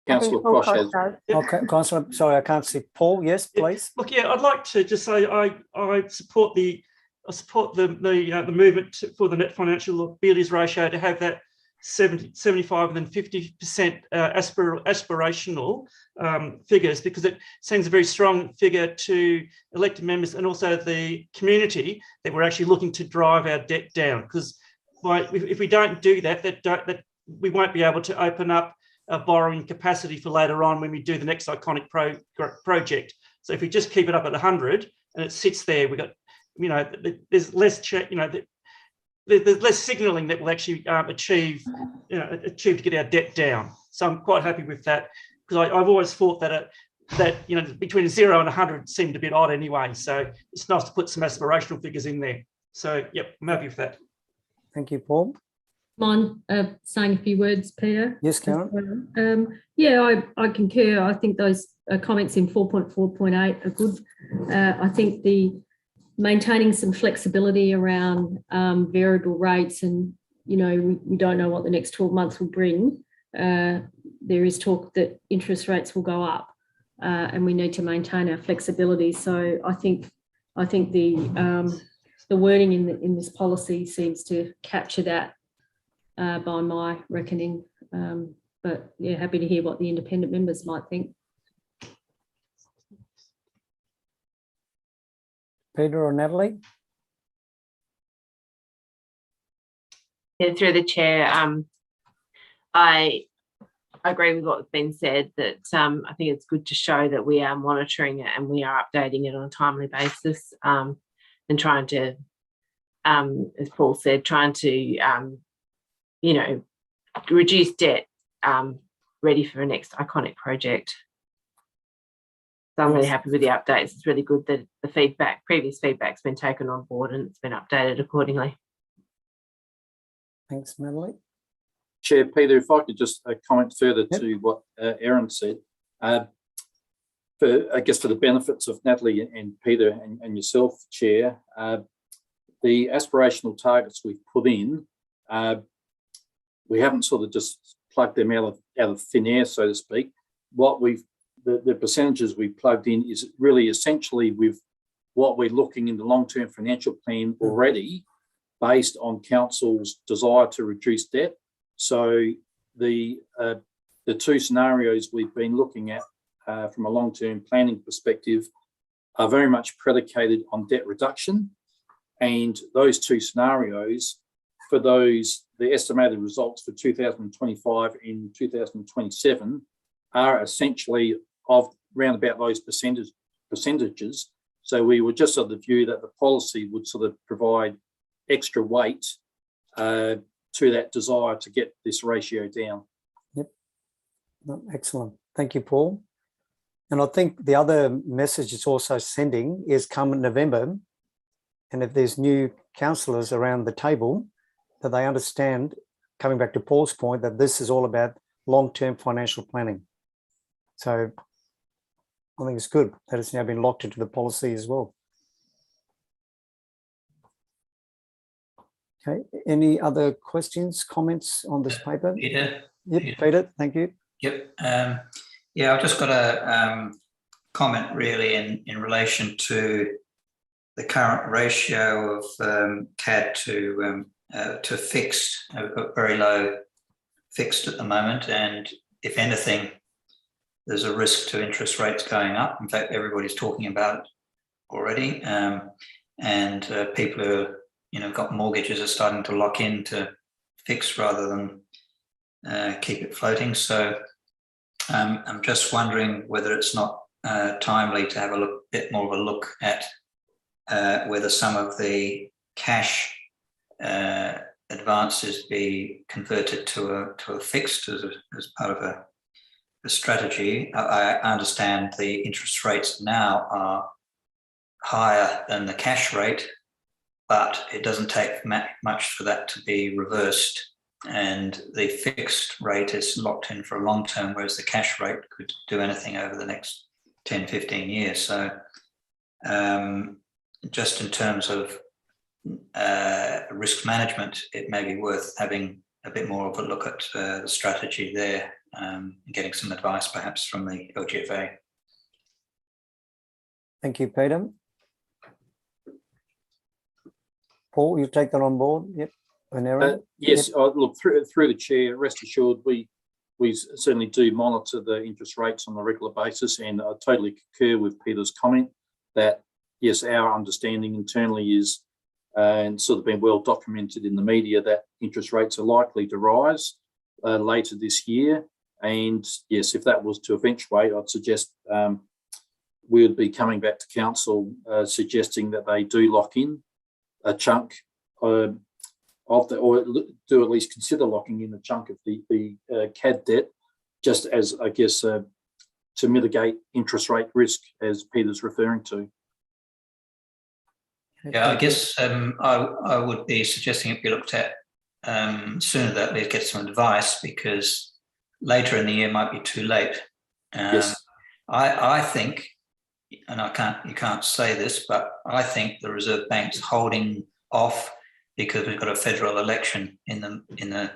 Councillor Posh has. Okay, Councillor, sorry, I can't see. Paul, yes, please. Look, yeah, I'd like to just say I support the movement for the net financial liabilities ratio to have that 75 and then 50% aspirational figures, because it sends a very strong figure to elected members and also the community that we're actually looking to drive our debt down. Because if we don't do that, that we won't be able to open up borrowing capacity for later on when we do the next iconic project. So if we just keep it up at 100 and it sits there, we've got, there's less, there's less signalling that we'll actually achieve to get our debt down. So I'm quite happy with that, because I've always thought that between 0 and 100 seemed a bit odd anyway. So it's nice to put some aspirational figures in there. So yep, I'm happy with that. Thank you, Paul. Mind saying a few words, Peter? Yes, Karen. Yeah, I concur. I think those comments in 4.4.8 are good. I think the maintaining some flexibility around variable rates, and we don't know what the next 12 months will bring. There is talk that interest rates will go up, and we need to maintain our flexibility. So I think the wording in this policy seems to capture that. By my reckoning, but yeah, happy to hear what the independent members might think. Peter or Natalie? Yeah, through the chair, I agree with what's been said, that I think it's good to show that we are monitoring it and we are updating it on a timely basis, and trying to, as Paul said, reduce debt, ready for the next iconic project. So I'm really happy with the updates. It's really good that the previous feedback's been taken on board and it's been updated accordingly. Thanks, Natalie. Chair, Peter, if I could just comment further to what Erin said. I guess for the benefits of Natalie and Peter and yourself, Chair, the aspirational targets we've put in, we haven't sort of just plugged them out of thin air, so to speak. What we've the percentages we plugged in is really essentially with what we're looking in the long-term financial plan already, based on council's desire to reduce debt. So the two scenarios we've been looking at from a long-term planning perspective are very much predicated on debt reduction. And those two scenarios, for those, the estimated results for 2025 and 2027 are essentially of round about those percentages. So we were just of the view that the policy would sort of provide extra weight to that desire to get this ratio down. Yep. Excellent. Thank you, Paul. And I think the other message it's also sending is come November, and if there's new councillors around the table, that they understand, coming back to Paul's point, that this is all about long-term financial planning. So I think it's good that it's now been locked into the policy as well. Okay, any other questions, comments on this paper? Peter? Yep, Peter, thank you. Yep. Yeah, I've just got a comment really in relation to the current ratio of CAD to fixed. We've got very low fixed at the moment, and if anything, there's a risk to interest rates going up. In fact, everybody's talking about it already, and people who got mortgages are starting to lock into fixed rather than keep it floating. So I'm just wondering whether it's not timely to have a bit more of a look at whether some of the cash advances be converted to a fixed as part of a strategy. I understand the interest rates now are higher than the cash rate, but it doesn't take much for that to be reversed, and the fixed rate is locked in for a long term, whereas the cash rate could do anything over the next 10, 15 years. So just in terms of risk management, it may be worth having a bit more of a look at the strategy there, and getting some advice perhaps from the LGFA. Thank you, Peter. Paul, you take that on board? Yep. Yes, Yep. Look, through the chair, rest assured, we certainly do monitor the interest rates on a regular basis, and I totally concur with Peter's comment that, yes, our understanding internally is, and sort of been well documented in the media, that interest rates are likely to rise later this year. And yes, if that was to eventuate, I'd suggest we would be coming back to council suggesting that they do lock in a chunk of the, or do at least consider locking in a chunk of the CAD debt, just as, I guess, to mitigate interest rate risk, as Peter's referring to. Yeah, I guess I would be suggesting it be looked at sooner, that we get some advice, because later in the year might be too late. Yes. I think, and you can't say this, but I think the Reserve Bank's holding off because we've got a federal election in the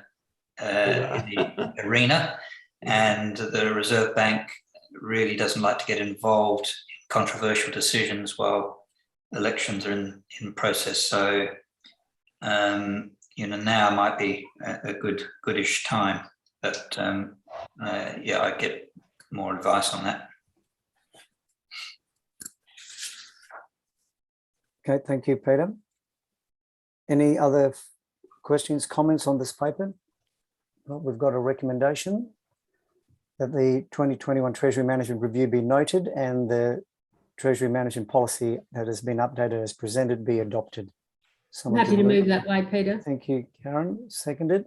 arena, and the Reserve Bank really doesn't like to get involved in controversial decisions while elections are in process. So now might be a goodish time, but yeah, I get more advice on that. Okay, thank you, Peter. Any other questions, comments on this paper? Well, we've got a recommendation that the 2021 Treasury Management Review be noted and the Treasury Management Policy that has been updated as presented be adopted. I'm happy to move that way, Peter. Thank you, Karen. Seconded.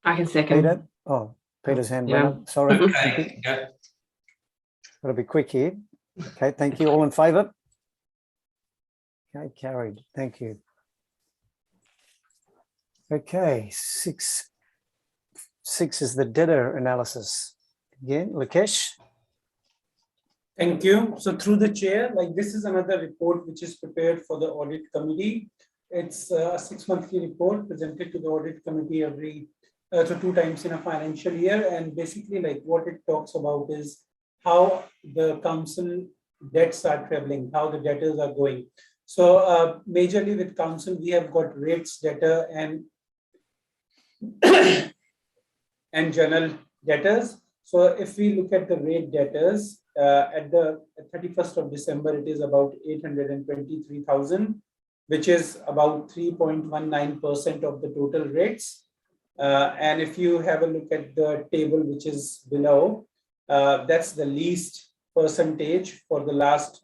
I can second. Peter. Oh, Peter's hand went up. Sorry. Okay. Got to be quick here. Okay, thank you. All in favour? Okay, carried. Thank you. Okay, six is the debtor analysis. Again, Lakesh. Thank you. So through the chair, this is another report which is prepared for the audit committee. It's a 6-monthly report presented to the audit committee so 2 times in a financial year. And basically what it talks about is how the council debts are traveling, how the debtors are going. So majorly with council, we have got rates debtor and and general debtors. So if we look at the rate debtors, at the 31st of December, it is about 823,000, which is about 3.19% of the total rates. And if you have a look at the table which is below, that's the least percentage for the last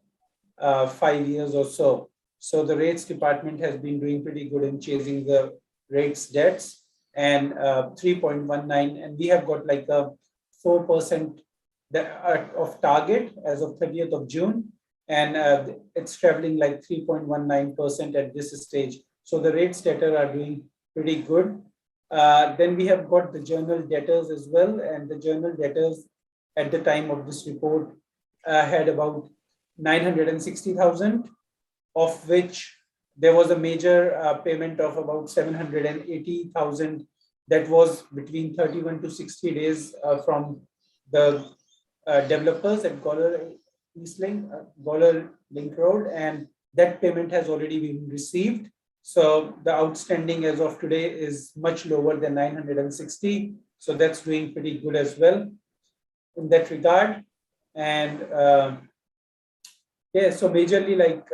5 years or so. So the rates department has been doing pretty good in chasing the rates debts, and 3.19, and we have got like a 4% of target as of 30th of June, and it's traveling like 3.19% at this stage. So the rates debtor are doing pretty good. Then we have got the journal debtors as well, and the journal debtors at the time of this report had about 960,000, of which there was a major payment of about 780,000 that was between 31 to 60 days from the developers at Gawler Link Road, and that payment has already been received. So the outstanding as of today is much lower than 960. So that's doing pretty good as well in that regard. And yeah, so majorly like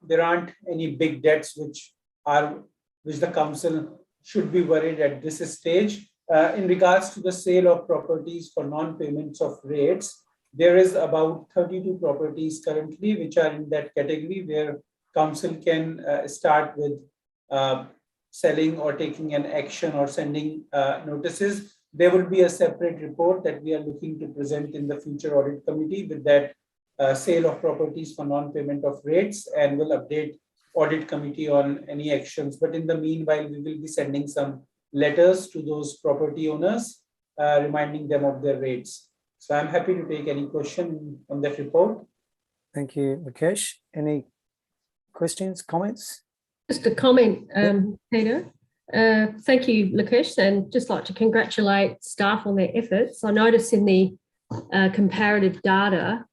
there aren't any big debts which the council should be worried at this stage. In regards to the sale of properties for non-payments of rates, there is about 32 properties currently which are in that category where council can start with selling or taking an action or sending notices. There will be a separate report that we are looking to present in the future audit committee with that sale of properties for non-payment of rates, and will update audit committee on any actions. But in the meanwhile, we will be sending some letters to those property owners, reminding them of their rates. So I'm happy to take any question on that report. Thank you, Rakesh. Any questions, comments? Just a comment, Peter. Thank you, Lakesh, and just like to congratulate staff on their efforts. I noticed in the comparative data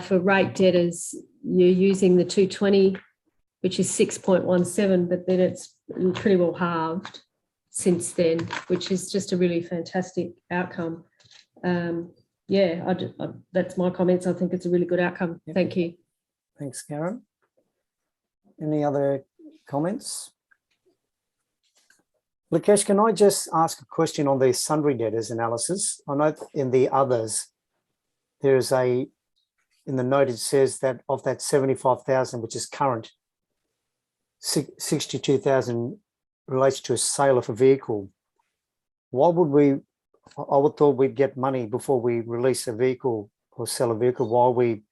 for rate debtors, you're using the 220, which is 6.17, but then it's pretty well halved since then, which is just a really fantastic outcome. Yeah, that's my comments. I think it's a really good outcome. Yep. Thank you. Thanks, Karen. Any other comments? Lakesh, can I just ask a question on the sundry debtors analysis? I know in the others, there's in the note it says that of that 75,000, which is current, 62,000 relates to a sale of a vehicle. Why would we, I would thought we'd get money before we release a vehicle or sell a vehicle. Why are we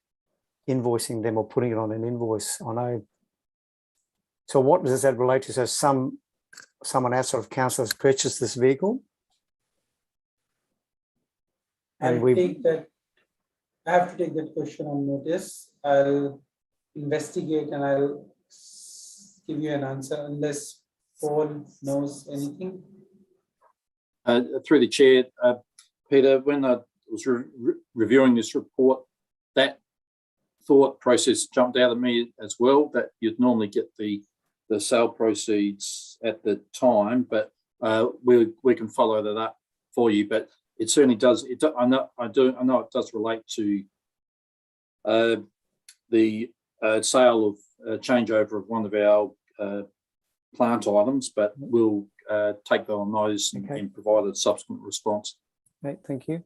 invoicing them or putting it on an invoice? I know. So what does that relate to? So someone outside of council has purchased this vehicle? And I have to take that question on notice. I'll investigate and I'll give you an answer unless Paul knows anything. Through the chair, Peter, when I was reviewing this report, that thought process jumped out of me as well, that you'd normally get the sale proceeds at the time, but we can follow that up for you. But it certainly does. I know it does relate to the sale of changeover of one of our plant items, but we'll take that on notice and provide a subsequent response. Okay, thank you.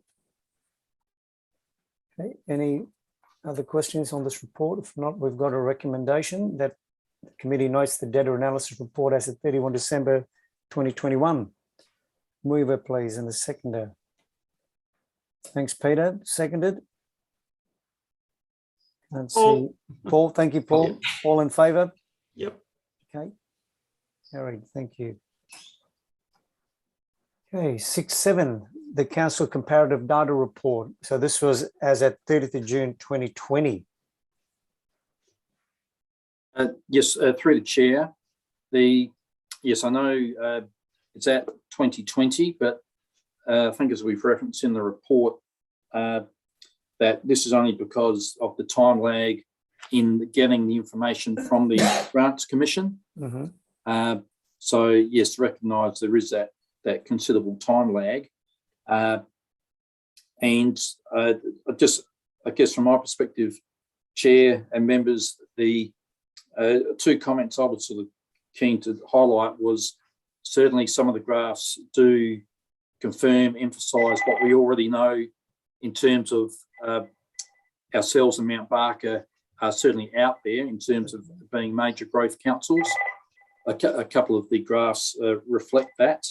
Okay, any other questions on this report? If not, we've got a recommendation that the committee notes the debtor analysis report as at 31 December 2021. Mover, please, and the seconder. Thanks, Peter. Seconded. Can't see. Paul, thank you, Paul. Yep. All in favour? Yep. Okay. Carried, thank you. Okay, 6.7, the council comparative data report. So this was as at 30th of June 2020. Yes, through the chair. Yes, I know it's at 2020, but I think as we've referenced in the report, that this is only because of the time lag in getting the information from the Grants Commission. So yes, recognise there is that considerable time lag, and I guess from my perspective, Chair and members, the two comments I was sort of keen to highlight was certainly some of the graphs do confirm, emphasise what we already know in terms of ourselves and Mount Barker are certainly out there in terms of being major growth councils. A couple of the graphs reflect that,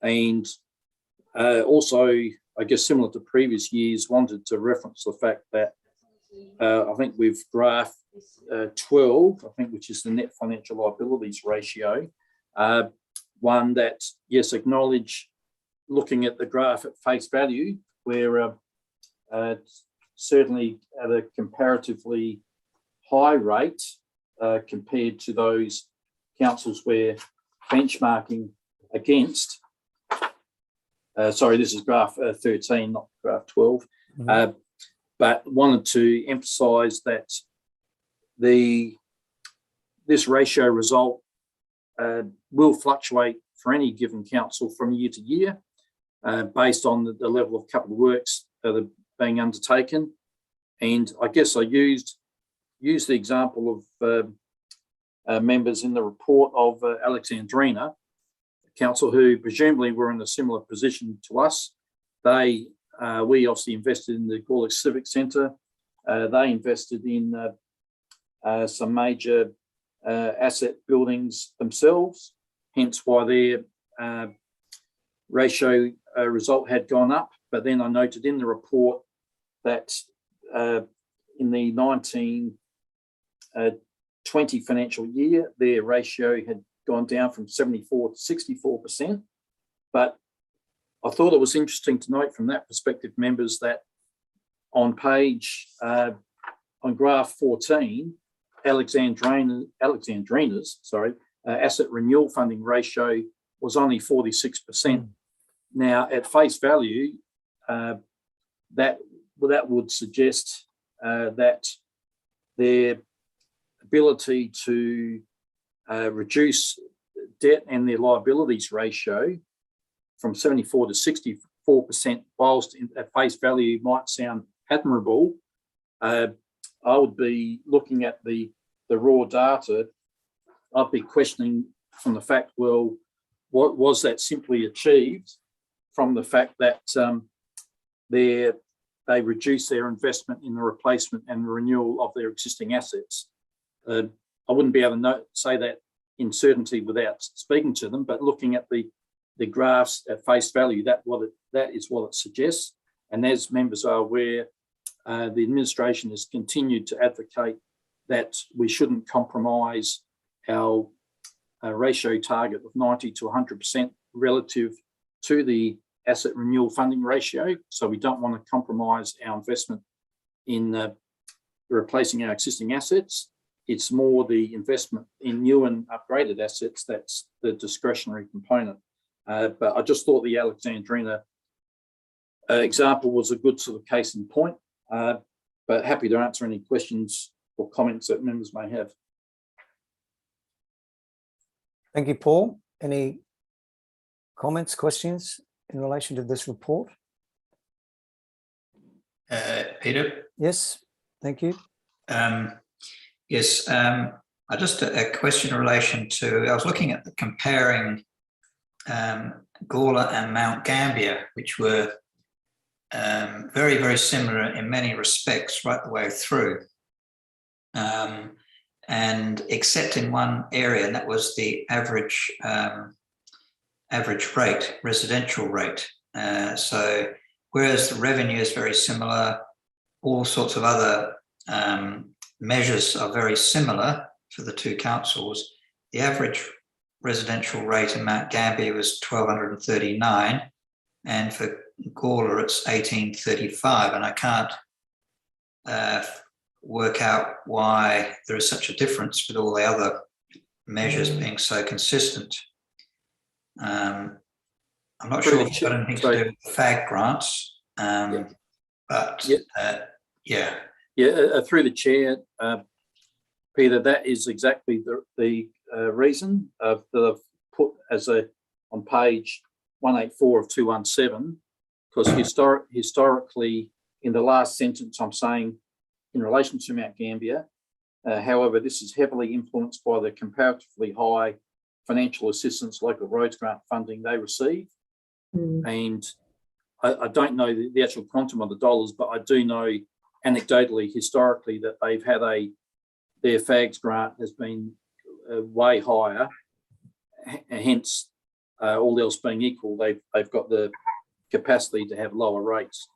and also, I guess similar to previous years, wanted to reference the fact that I think we've graphed 12, I think, which is the net financial liabilities ratio. One that, yes, acknowledge looking at the graph at face value, where certainly at a comparatively high rate compared to those councils we're benchmarking against. Sorry, this is graph 13, not graph 12. But wanted to emphasise that this ratio result will fluctuate for any given council from year to year based on the level of capital works that are being undertaken. And I guess I used the example of members in the report of Alexandrina Council, who presumably were in a similar position to us. We obviously invested in the Gawler Civic Centre. They invested in some major asset buildings themselves, hence why their ratio result had gone up. But then I noted in the report that in the 1920 financial year, their ratio had gone down from 74 to 64%. But I thought it was interesting to note from that perspective, members, that on page, on graph 14, Alexandrina's asset renewal funding ratio was only 46%. Now, at face value, that would suggest that their ability to reduce debt and their liabilities ratio from 74 to 64%, whilst at face value might sound admirable, I would be looking at the raw data. I'd be questioning from the fact, well, what was that simply achieved from the fact that they reduce their investment in the replacement and renewal of their existing assets. I wouldn't be able to say that in certainty without speaking to them, but looking at the graphs at face value, that is what it suggests. And as members are aware, the administration has continued to advocate that we shouldn't compromise our ratio target of 90 to 100% relative to the asset renewal funding ratio. So we don't want to compromise our investment in replacing our existing assets. It's more the investment in new and upgraded assets that's the discretionary component. But I just thought the Alexandrina example was a good sort of case in point, but happy to answer any questions or comments that members may have. Thank you, Paul. Any comments, questions in relation to this report? Peter? Yes, thank you. Yes, just a question in relation to, I was looking at the comparing Gawler and Mount Gambier, which were very, very similar in many respects right the way through. And except in one area, and that was the average rate, residential rate. So whereas the revenue is very similar, all sorts of other measures are very similar for the two councils, the average residential rate in Mount Gambier was 1,239, and for Gawler it's 1,835, and I can't work out why there is such a difference with all the other measures being so consistent. I'm not sure if it's got anything to do with the FAG grants, but Yeah. Yeah, through the chair, Peter, that is exactly the reason that I've put as on page 184 of 217, because historically, in the last sentence, I'm saying in relation to Mount Gambier, however, this is heavily influenced by the comparatively high financial assistance local roads grant funding they receive. And I don't know the actual quantum of the dollars, but I do know anecdotally, historically, that they've had their FAGS grant has been way higher. Hence, all else being equal, they've got the capacity to have lower rates.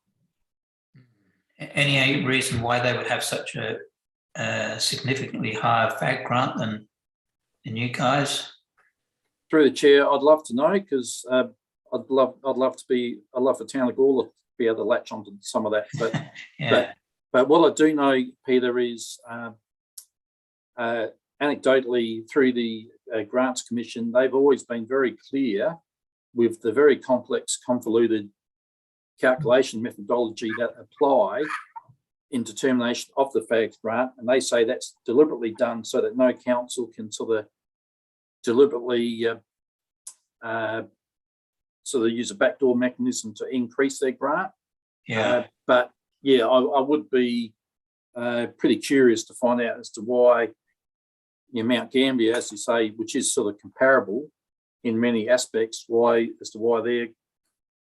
Any reason why they would have such a significantly higher FAG grant than you guys? Through the chair, I'd love to know, because I'd love for Town of Gawler to be able to latch onto some of that. But yeah. but what I do know, Peter, is anecdotally through the Grants Commission, they've always been very clear with the very complex, convoluted calculation methodology that apply in determination of the FAGS grant, and they say that's deliberately done so that no council can sort of deliberately sort of use a backdoor mechanism to increase their grant. Yeah. But yeah, I would be pretty curious to find out as to why Mount Gambier, as you say, which is sort of comparable in many aspects, why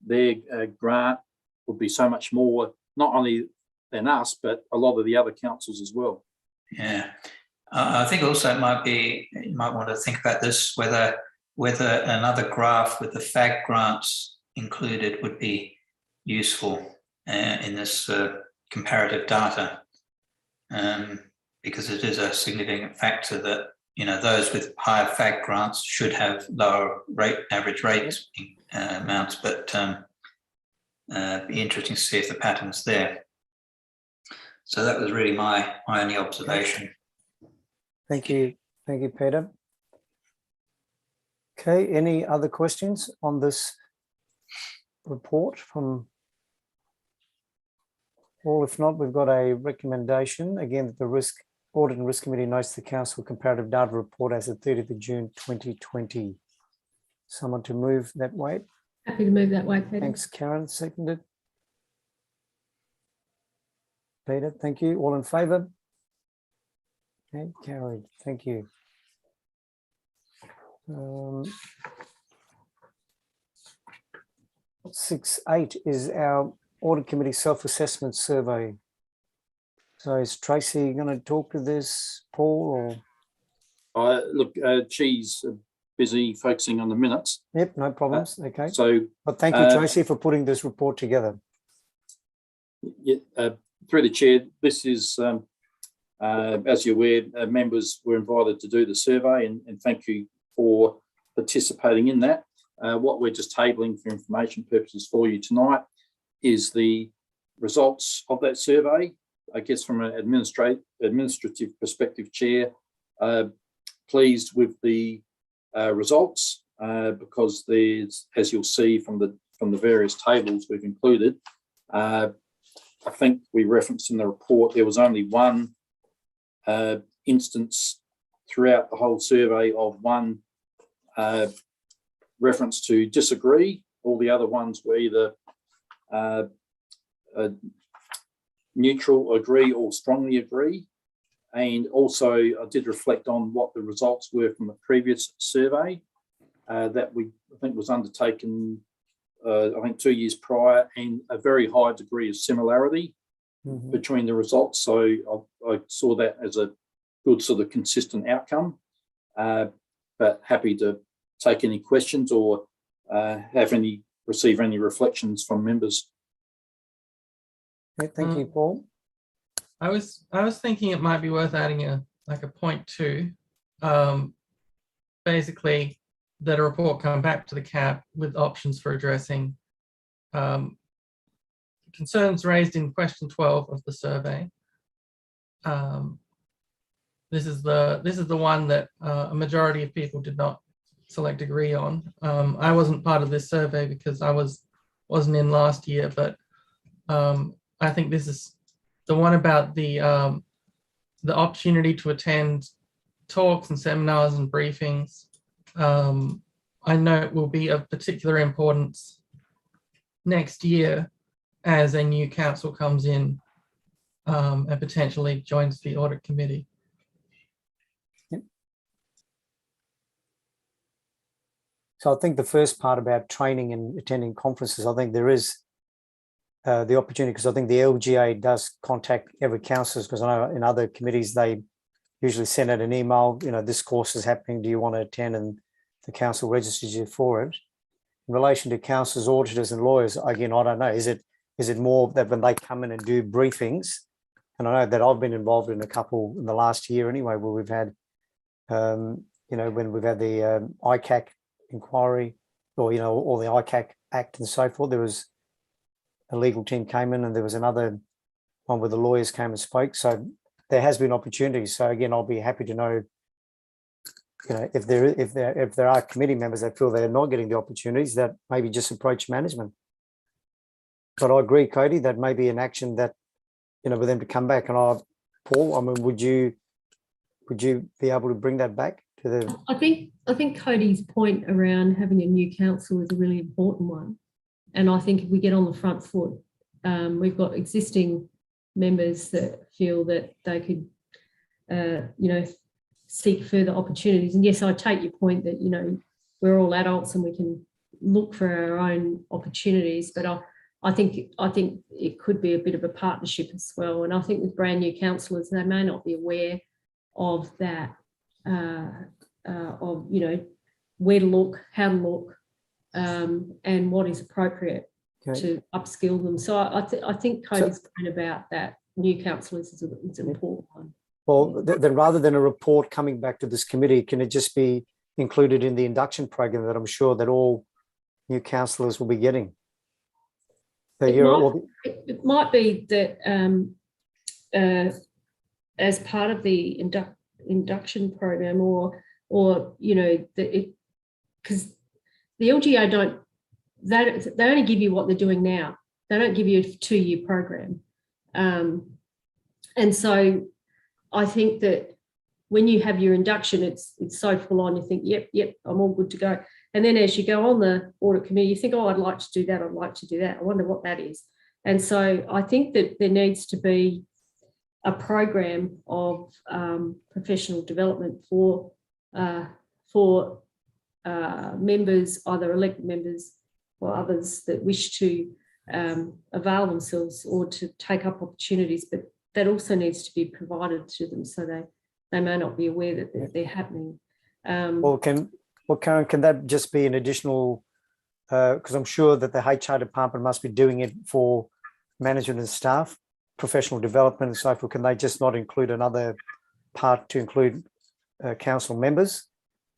their grant would be so much more, not only than us, but a lot of the other councils as well. Yeah. I think also you might want to think about this, whether another graph with the FAG grants included would be useful in this comparative data, because it is a significant factor that those with higher FAG grants should have lower average rate amounts, but be interesting to see if the pattern's there. So that was really my only observation. Thank you, Peter. Okay, any other questions on this report from all? If not, we've got a recommendation again that the Audit and Risk Committee notes the Council Comparative Data Report as of 30th of June 2020. Someone to move that way? Happy to move that way, Peter. Thanks, Karen. Seconded. Peter, thank you. All in favour? Okay, carried. Thank you. 6.8 is our Audit Committee Self-Assessment Survey. So is Tracy going to talk to this, Paul? Or Look, she's busy focusing on the minutes. Yep, no problems. Okay. So, but thank you, Tracy, for putting this report together. Yeah, through the chair, this is, as you're aware, members were invited to do the survey, and thank you for participating in that. What we're just tabling for information purposes for you tonight is the results of that survey. I guess from an administrative perspective, Chair, pleased with the results because there's, as you'll see from the various tables we've included, I think we referenced in the report there was only one instance throughout the whole survey of one reference to disagree. All the other ones were either neutral, agree, or strongly agree. And also I did reflect on what the results were from the previous survey that I think was undertaken I think 2 years prior, and a very high degree of similarity between the results. So I saw that as a good sort of consistent outcome, but happy to take any questions or receive any reflections from members. Okay, thank you, Paul. I was thinking it might be worth adding a point two, basically that a report come back to the CAP with options for addressing concerns raised in question 12 of the survey. This is the one that a majority of people did not select agree on. I wasn't part of this survey because I wasn't in last year, but I think this is the one about the opportunity to attend talks and seminars and briefings, I know it will be of particular importance next year as a new council comes in and potentially joins the audit committee. So I think the first part about training and attending conferences, I think there is the opportunity, because I think the LGA does contact every councillor, because I know in other committees they usually send out an email, you know, this course is happening, do you want to attend? And the council registers you for it. In relation to councillors, auditors and lawyers, again, I don't know, is it more that when they come in and do briefings, and I know that I've been involved in a couple in the last year anyway, where we've had, you know, when we've had the ICAC inquiry, or, you know, all the ICAC Act and so forth, there was a legal team came in, and there was another one where the lawyers came and spoke. So there has been opportunities. So again, I'll be happy to know, you know, if there are committee members that feel they're not getting the opportunities, that maybe just approach management. But I agree, Cody, that may be an action that, you know, for them to come back. And Paul, I mean, would you be able to bring that back to the? I think Cody's point around having a new council is a really important one. And I think if we get on the front foot, we've got existing members that feel that they could, you know, seek further opportunities. And yes, I take your point that, you know, we're all adults and we can look for our own opportunities, but I think it could be a bit of a partnership as well. And I think with brand new councillors, they may not be aware of that, of, you know, where to look, how to look, and what is appropriate to upskill them. So I think Cody's point about that new councillors is an important one. Well, then rather than a report coming back to this committee, can it just be included in the induction program that I'm sure that all new councillors will be getting? It might be that as part of the induction program, or you know, because the LGA they only give you what they're doing now. They don't give you a 2-year program, and so I think that when you have your induction, it's so full on. You think, yep, I'm all good to go. And then as you go on the audit committee, you think, oh, I'd like to do that. I'd like to do that. I wonder what that is. And so I think that there needs to be a program of professional development for members, either elected members or others that wish to avail themselves or to take up opportunities, but that also needs to be provided to them so they may not be aware that they're happening. Karen, can that just be an additional, because I'm sure that the HR department must be doing it for management and staff, professional development and so forth. Can they just not include another part to include council members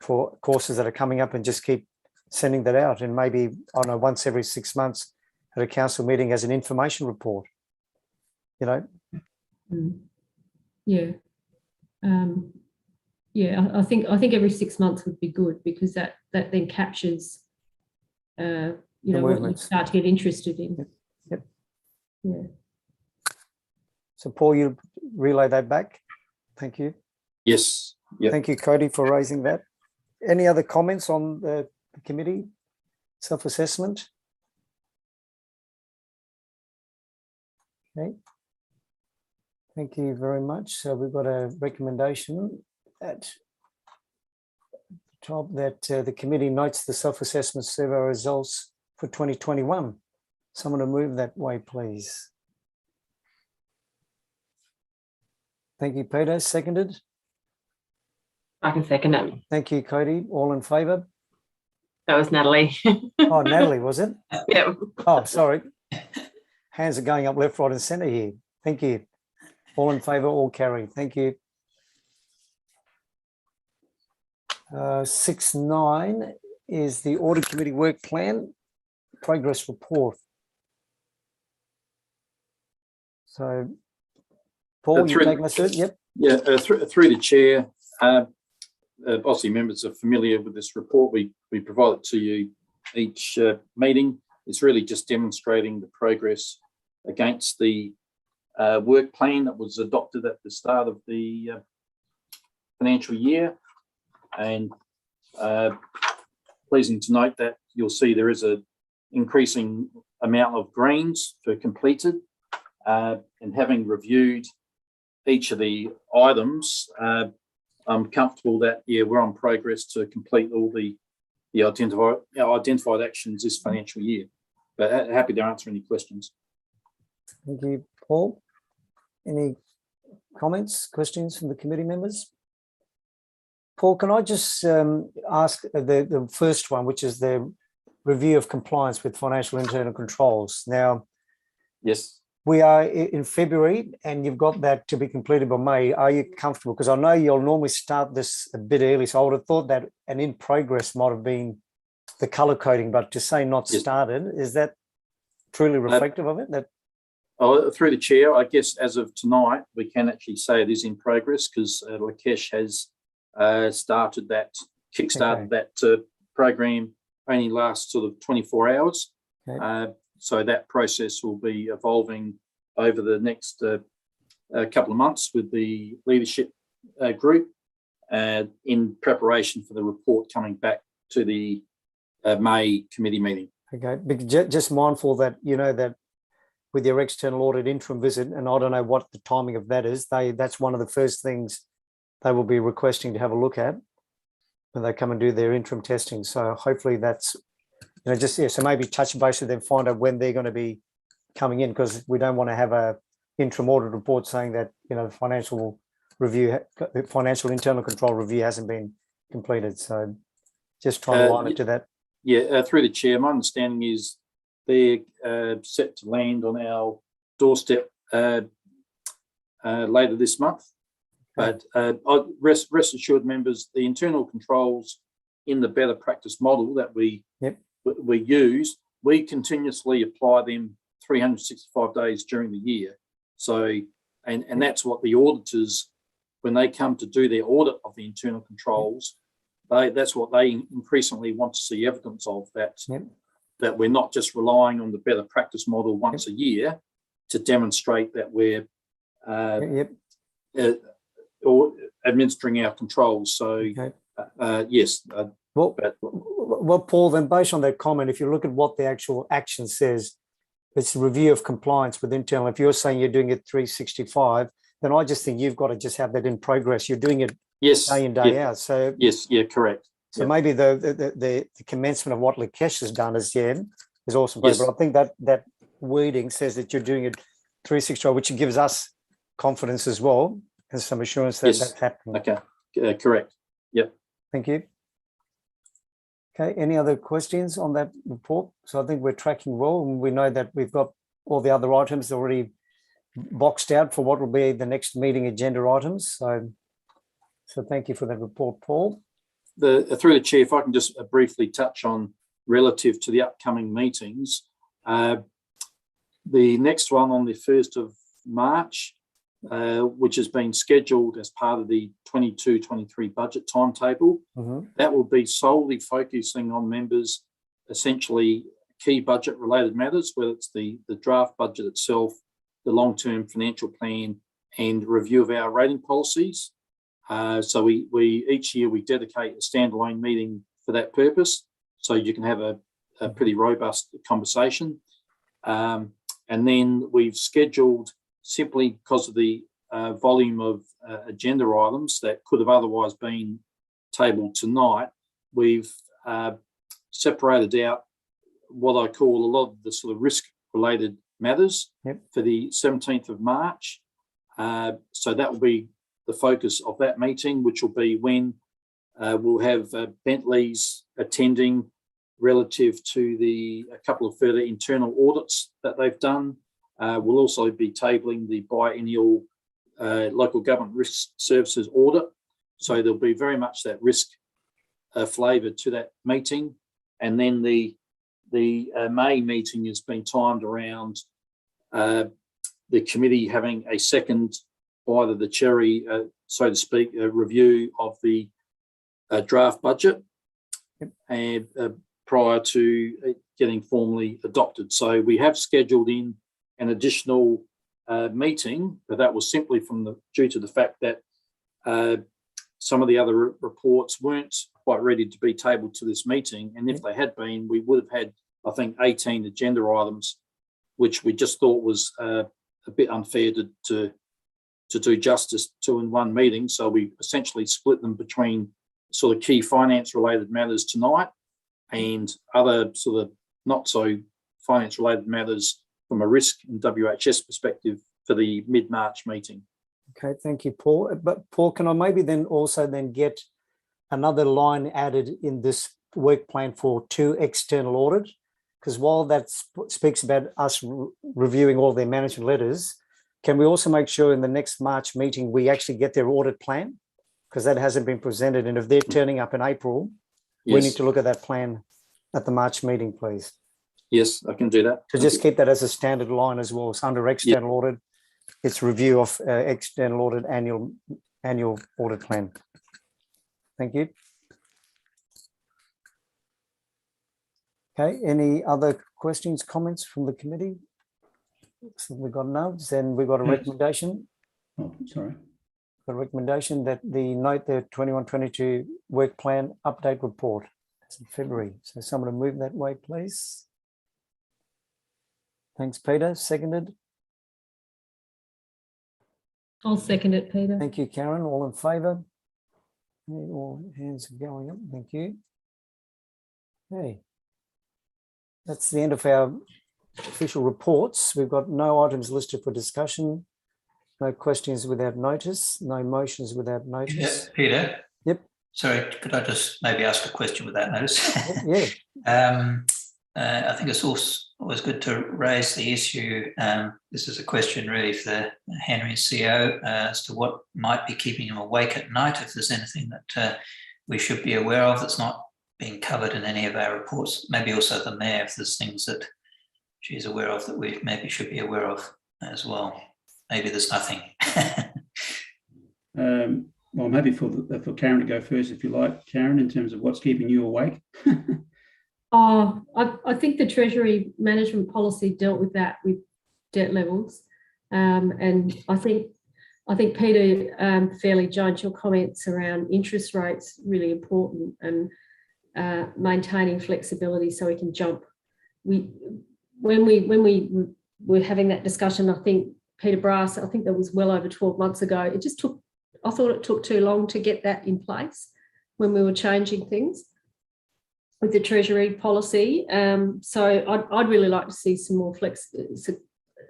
for courses that are coming up, and just keep sending that out? And maybe, I don't know, once every 6 months at a council meeting as an information report, you know? Yeah. Yeah, I think every 6 months would be good, because that then captures, you know, what you start to get interested in. Yep. Yeah. So Paul, you relay that back. Thank you. Yes. Yep. Thank you, Cody, for raising that. Any other comments on the committee self-assessment? Okay. Thank you very much. So we've got a recommendation at the top that the committee notes the self-assessment survey results for 2021. Someone to move that way, please. Thank you, Peter. Seconded? I can second it. Thank you, Cody. All in favour? That was Natalie. Oh, Natalie, was it? Yeah. Oh, sorry. Hands are going up left, right and centre here. Thank you. All in favour, all carried. Thank you. 6.9 is the Audit Committee Work Plan Progress Report. So, Paul, you're taking us through it? Yep. Yeah, through the chair. Obviously, members are familiar with this report. We provide it to you each meeting. It's really just demonstrating the progress against the work plan that was adopted at the start of the financial year, and pleasing to note that you'll see there is a increasing amount of greens for completed, and having reviewed each of the items, I'm comfortable that we're on progress to complete all the identified actions this financial year. But happy to answer any questions. Thank you, Paul. Any comments, questions from the committee members? Paul, can I just ask the first one, which is the review of compliance with financial internal controls. Now, yes, we are in February and you've got that to be completed by May. Are you comfortable? Because I know you'll normally start this a bit early, so I would have thought that an in progress might have been the colour coding, but to say not started, is that truly reflective of it? That through the chair, I guess as of tonight, we can actually say it is in progress because Lakesh has kickstarted that program only last sort of 24 hours. Okay. So that process will be evolving over the next couple of months with the leadership group in preparation for the report coming back to the May committee meeting. Okay, but just mindful that, you know, that with your external audit interim visit, and I don't know what the timing of that is, that's one of the first things they will be requesting to have a look at when they come and do their interim testing. So hopefully that's, you know, just, so maybe touch base with them, find out when they're going to be coming in, because we don't want to have a interim audit report saying that, you know, the financial internal control review hasn't been completed. So just trying to line it to that. Yeah, through the chair, my understanding is they're set to land on our doorstep later this month. But rest assured, members, the internal controls in the better practice model that we use, we continuously apply them 365 days during the year. So, and that's what the auditors, when they come to do their audit of the internal controls, that's what they increasingly want to see evidence of, that we're not just relying on the better practice model once a year to demonstrate that we're or administering our controls. So yes. Well, Paul, then based on that comment, if you look at what the actual action says, it's review of compliance with internal. If you're saying you're doing it 365, then I just think you've got to just have that in progress. You're doing it day in, day out. So correct. So maybe the commencement of what Lakesh has done is also great. But I think that wording says that you're doing it 365, which gives us confidence as well, and some assurance that that's happening. Okay, correct. Yep. Thank you. Okay, any other questions on that report? So I think we're tracking well, and we know that we've got all the other items already boxed out for what will be the next meeting agenda items. So thank you for that report, Paul. Through the chair, if I can just briefly touch on relative to the upcoming meetings. The next one on the 1st of March, which has been scheduled as part of the 22-23 budget timetable. That will be solely focusing on members, essentially key budget related matters, whether it's the draft budget itself, the long-term financial plan, and review of our rating policies. So we each year we dedicate a standalone meeting for that purpose, so you can have a pretty robust conversation. And then we've scheduled, simply because of the volume of agenda items that could have otherwise been tabled tonight, we've separated out what I call a lot of the sort of risk-related matters for the 17th of March. So that will be the focus of that meeting, which will be when we'll have Bentley's attending relative to a couple of further internal audits that they've done. We'll also be tabling the biennial local government risk services audit. So there'll be very much that risk flavour to that meeting. And then the May meeting has been timed around the committee having a second bite of the cherry, so to speak, a review of the draft budget and prior to it getting formally adopted. So we have scheduled in an additional meeting, but that was simply due to the fact that some of the other reports weren't quite ready to be tabled to this meeting. And if they had been, we would have had, I think, 18 agenda items, which we just thought was a bit unfair to do justice to in one meeting. So we essentially split them between sort of key finance related matters tonight and other sort of not so finance related matters from a risk and WHS perspective for the mid-March meeting. Okay, thank you, Paul. But Paul, can I maybe then also then get another line added in this work plan for 2 external audit? Because while that speaks about us reviewing all their management letters, can we also make sure in the next March meeting we actually get their audit plan? Because that hasn't been presented. And if they're turning up in April, we need to look at that plan at the March meeting, please. Yes, I can do that. So just keep that as a standard line as well. So under external audit, it's review of external audit annual audit plan. Thank you. Okay, any other questions, comments from the committee? So we got notes, then we got a recommendation. Oh, sorry. The recommendation that the note the 21-22 work plan update report. That's in February. So someone to move that way, please. Thanks, Peter. Seconded. I'll second it, Peter. Thank you, Karen. All in favour? All hands are going up. Thank you. Okay. That's the end of our official reports. We've got no items listed for discussion, no questions without notice, no motions without notice. Peter? Yep. Sorry, could I just maybe ask a question without notice? Yeah. I think it's always good to raise the issue. This is a question really for Henry, CEO, as to what might be keeping him awake at night, if there's anything that we should be aware of that's not being covered in any of our reports. Maybe also the Mayor, if there's things that she's aware of that we maybe should be aware of as well. Maybe there's nothing. Well, I'm happy for Karen to go first, if you like, Karen, in terms of what's keeping you awake. I think the Treasury Management policy dealt with that with debt levels, and I think Peter fairly judged your comments around interest rates really important and maintaining flexibility so we can jump. When we were having that discussion, I think Peter Brass, I think that was well over 12 months ago. It just took, I thought it took too long to get that in place when we were changing things with the Treasury policy. So I'd really like to see some more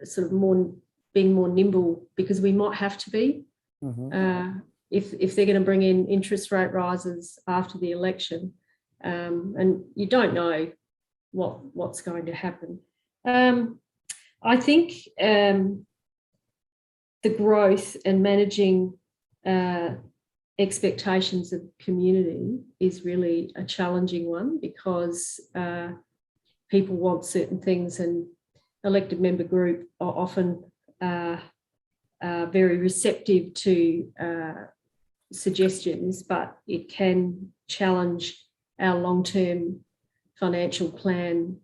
sort of more being more nimble, because we might have to be if they're going to bring in interest rate rises after the election, and you don't know what's going to happen. I think the growth and managing expectations of community is really a challenging one, because people want certain things, and elected member group are often very receptive to suggestions, but it can challenge our long-term financial plan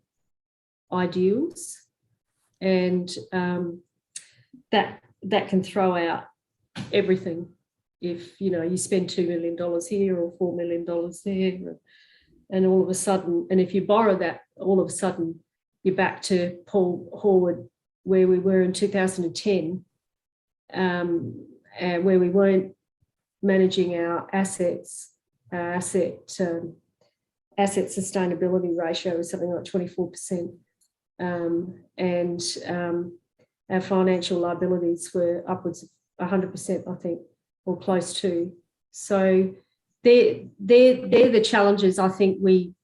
ideals, and that can throw out everything. If you spend $2 million here or $4 million there, and all of a sudden, and if you borrow that, all of a sudden you're back to Paul Horwood where we were in 2010, and where we weren't managing our assets. Asset sustainability ratio was something like 24%, and our financial liabilities were upwards of 100%, I think, or close to. So they're the challenges I think we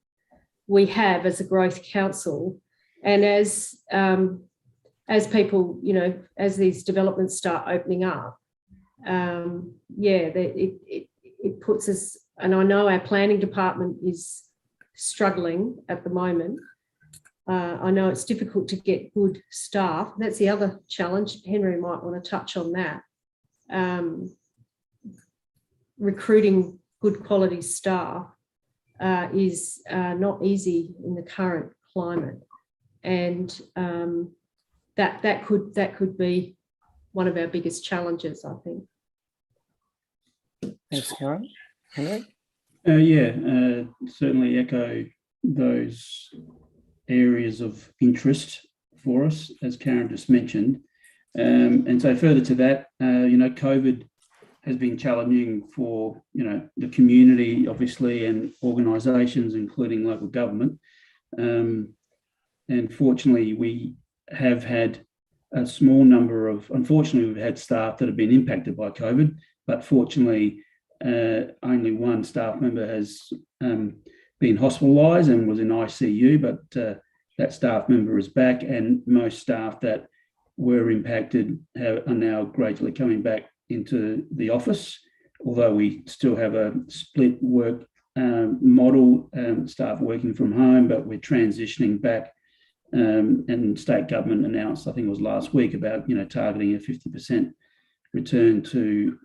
have as a growth council, and as people, as these developments start opening up, it puts us. And I know our planning department is struggling at the moment. I know it's difficult to get good staff. That's the other challenge. Henry might want to touch on that. Recruiting good quality staff is not easy in the current climate, and that could be one of our biggest challenges, I think. Thanks, Karen. Henry? Certainly echo those areas of interest for us, as Karen just mentioned. And so further to that, COVID has been challenging for, the community, obviously, and organisations, including local government. And fortunately, we have had a small number of, unfortunately, we've had staff that have been impacted by COVID, but fortunately, only one staff member has been hospitalised and was in ICU, but that staff member is back, and most staff that were impacted are now gradually coming back into the office, although we still have a split work model, staff working from home, but we're transitioning back. And state government announced, I think it was last week, about targeting a 50% return to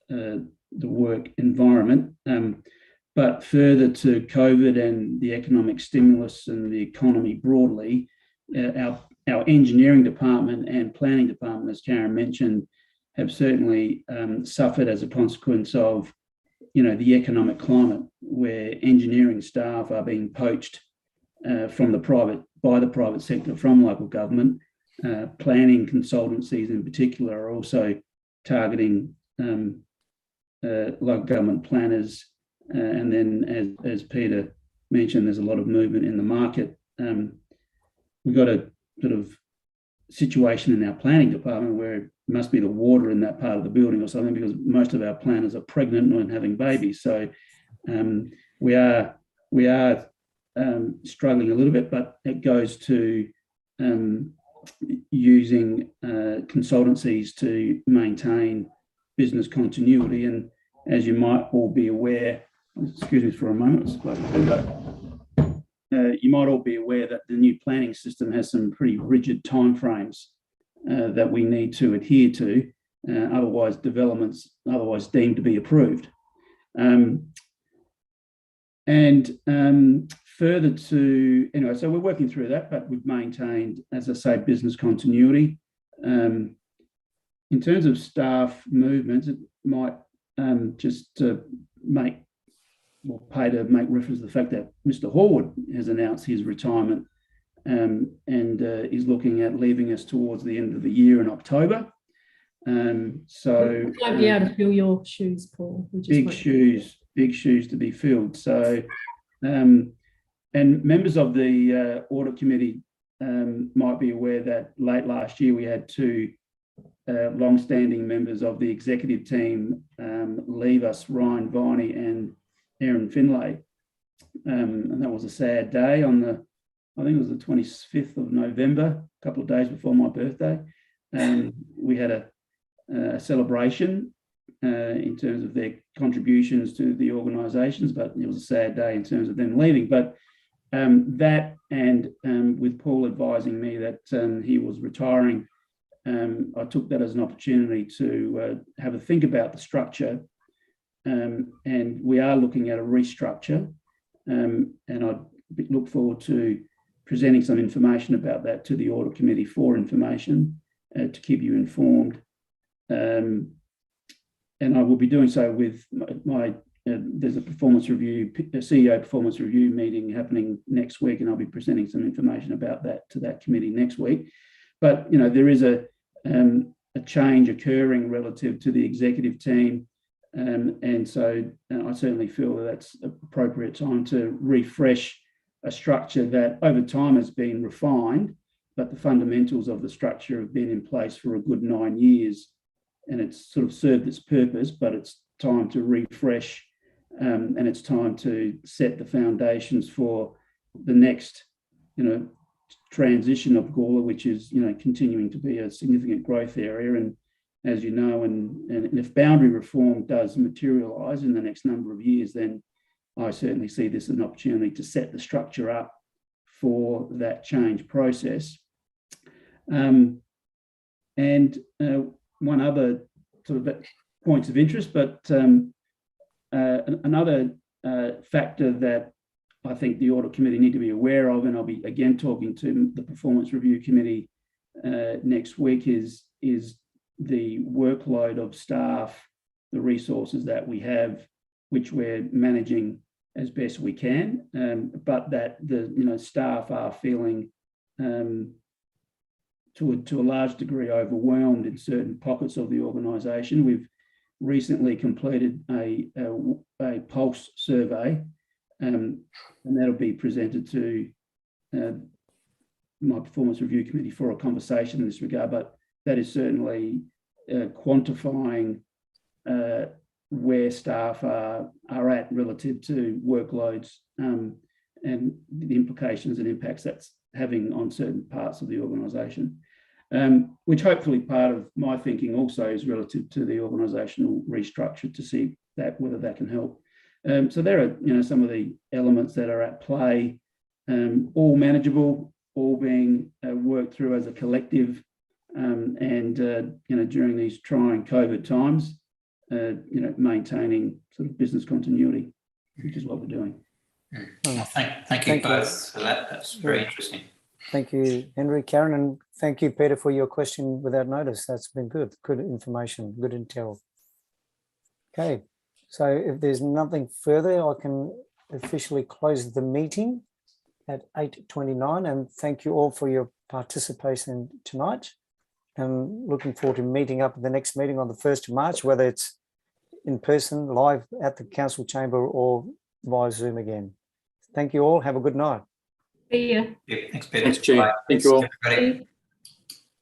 the work environment. But further to COVID and the economic stimulus and the economy broadly, our engineering department and planning department, as Karen mentioned, have certainly suffered as a consequence of the economic climate, where engineering staff are being poached by the private sector from local government. Planning consultancies in particular are also targeting local government planners. And then, as Peter mentioned, there's a lot of movement in the market. We've got a sort of situation in our planning department where it must be the water in that part of the building or something, because most of our planners are pregnant and having babies. So we are struggling a little bit, but it goes to using consultancies to maintain business continuity. And as you might all be aware, excuse me for a moment, you might all be aware that the new planning system has some pretty rigid timeframes that we need to adhere to, otherwise developments deemed to be approved. Further to, so we're working through that, but we've maintained, as I say, business continuity. In terms of staff movements, it might just pay to make reference to the fact that Mr. Horwood has announced his retirement and is looking at leaving us towards the end of the year in October. So you won't be able to fill your shoes, Paul. Big shoes to be filled. So, and members of the audit committee might be aware that late last year we had two long-standing members of the executive team leave us, Ryan Viney and Erin Finlay. And that was a sad day on I think it was the 25th of November, a couple of days before my birthday. We had a celebration in terms of their contributions to the organisations, but it was a sad day in terms of them leaving. But that, and with Paul advising me that he was retiring, I took that as an opportunity to have a think about the structure, and we are looking at a restructure, and I look forward to presenting some information about that to the audit committee for information to keep you informed. And I will be doing so with my there's a performance review, a CEO performance review meeting happening next week, and I'll be presenting some information about that to that committee next week. But there is a change occurring relative to the executive team, and so I certainly feel that that's an appropriate time to refresh a structure that over time has been refined, but the fundamentals of the structure have been in place for a good 9 years, and it's sort of served its purpose, but it's time to refresh, and it's time to set the foundations for the next, transition of Gawler, which is, continuing to be a significant growth area. And as you know, and if boundary reform does materialise in the next number of years, then I certainly see this as an opportunity to set the structure up for that change process. And one other sort of points of interest, but another factor that I think the audit committee need to be aware of, and I'll be again talking to the performance review committee next week, is the workload of staff, the resources that we have, which we're managing as best we can, but that the staff are feeling to a large degree overwhelmed in certain pockets of the organisation. We've recently completed a pulse survey, and that'll be presented to my performance review committee for a conversation in this regard. But that is certainly quantifying where staff are at relative to workloads, and the implications and impacts that's having on certain parts of the organisation, which hopefully part of my thinking also is relative to the organisational restructure to see whether that can help. So there are some of the elements that are at play, all manageable, all being worked through as a collective, and during these trying COVID times, maintaining sort of business continuity, which is what we're doing. Well, thank you both for that. That's very interesting. Thank you, Henry, Karen, and thank you, Peter, for your question without notice. That's been good information, good intel. Okay, so if there's nothing further, I can officially close the meeting at 8:29, and thank you all for your participation tonight. And looking forward to meeting up at the next meeting on the 1st of March, whether it's in person, live at the council chamber, or via Zoom again. Thank you all. Have a good night. See ya. Yeah, thanks, Peter. Thanks, Chair. Thank you all. Everybody.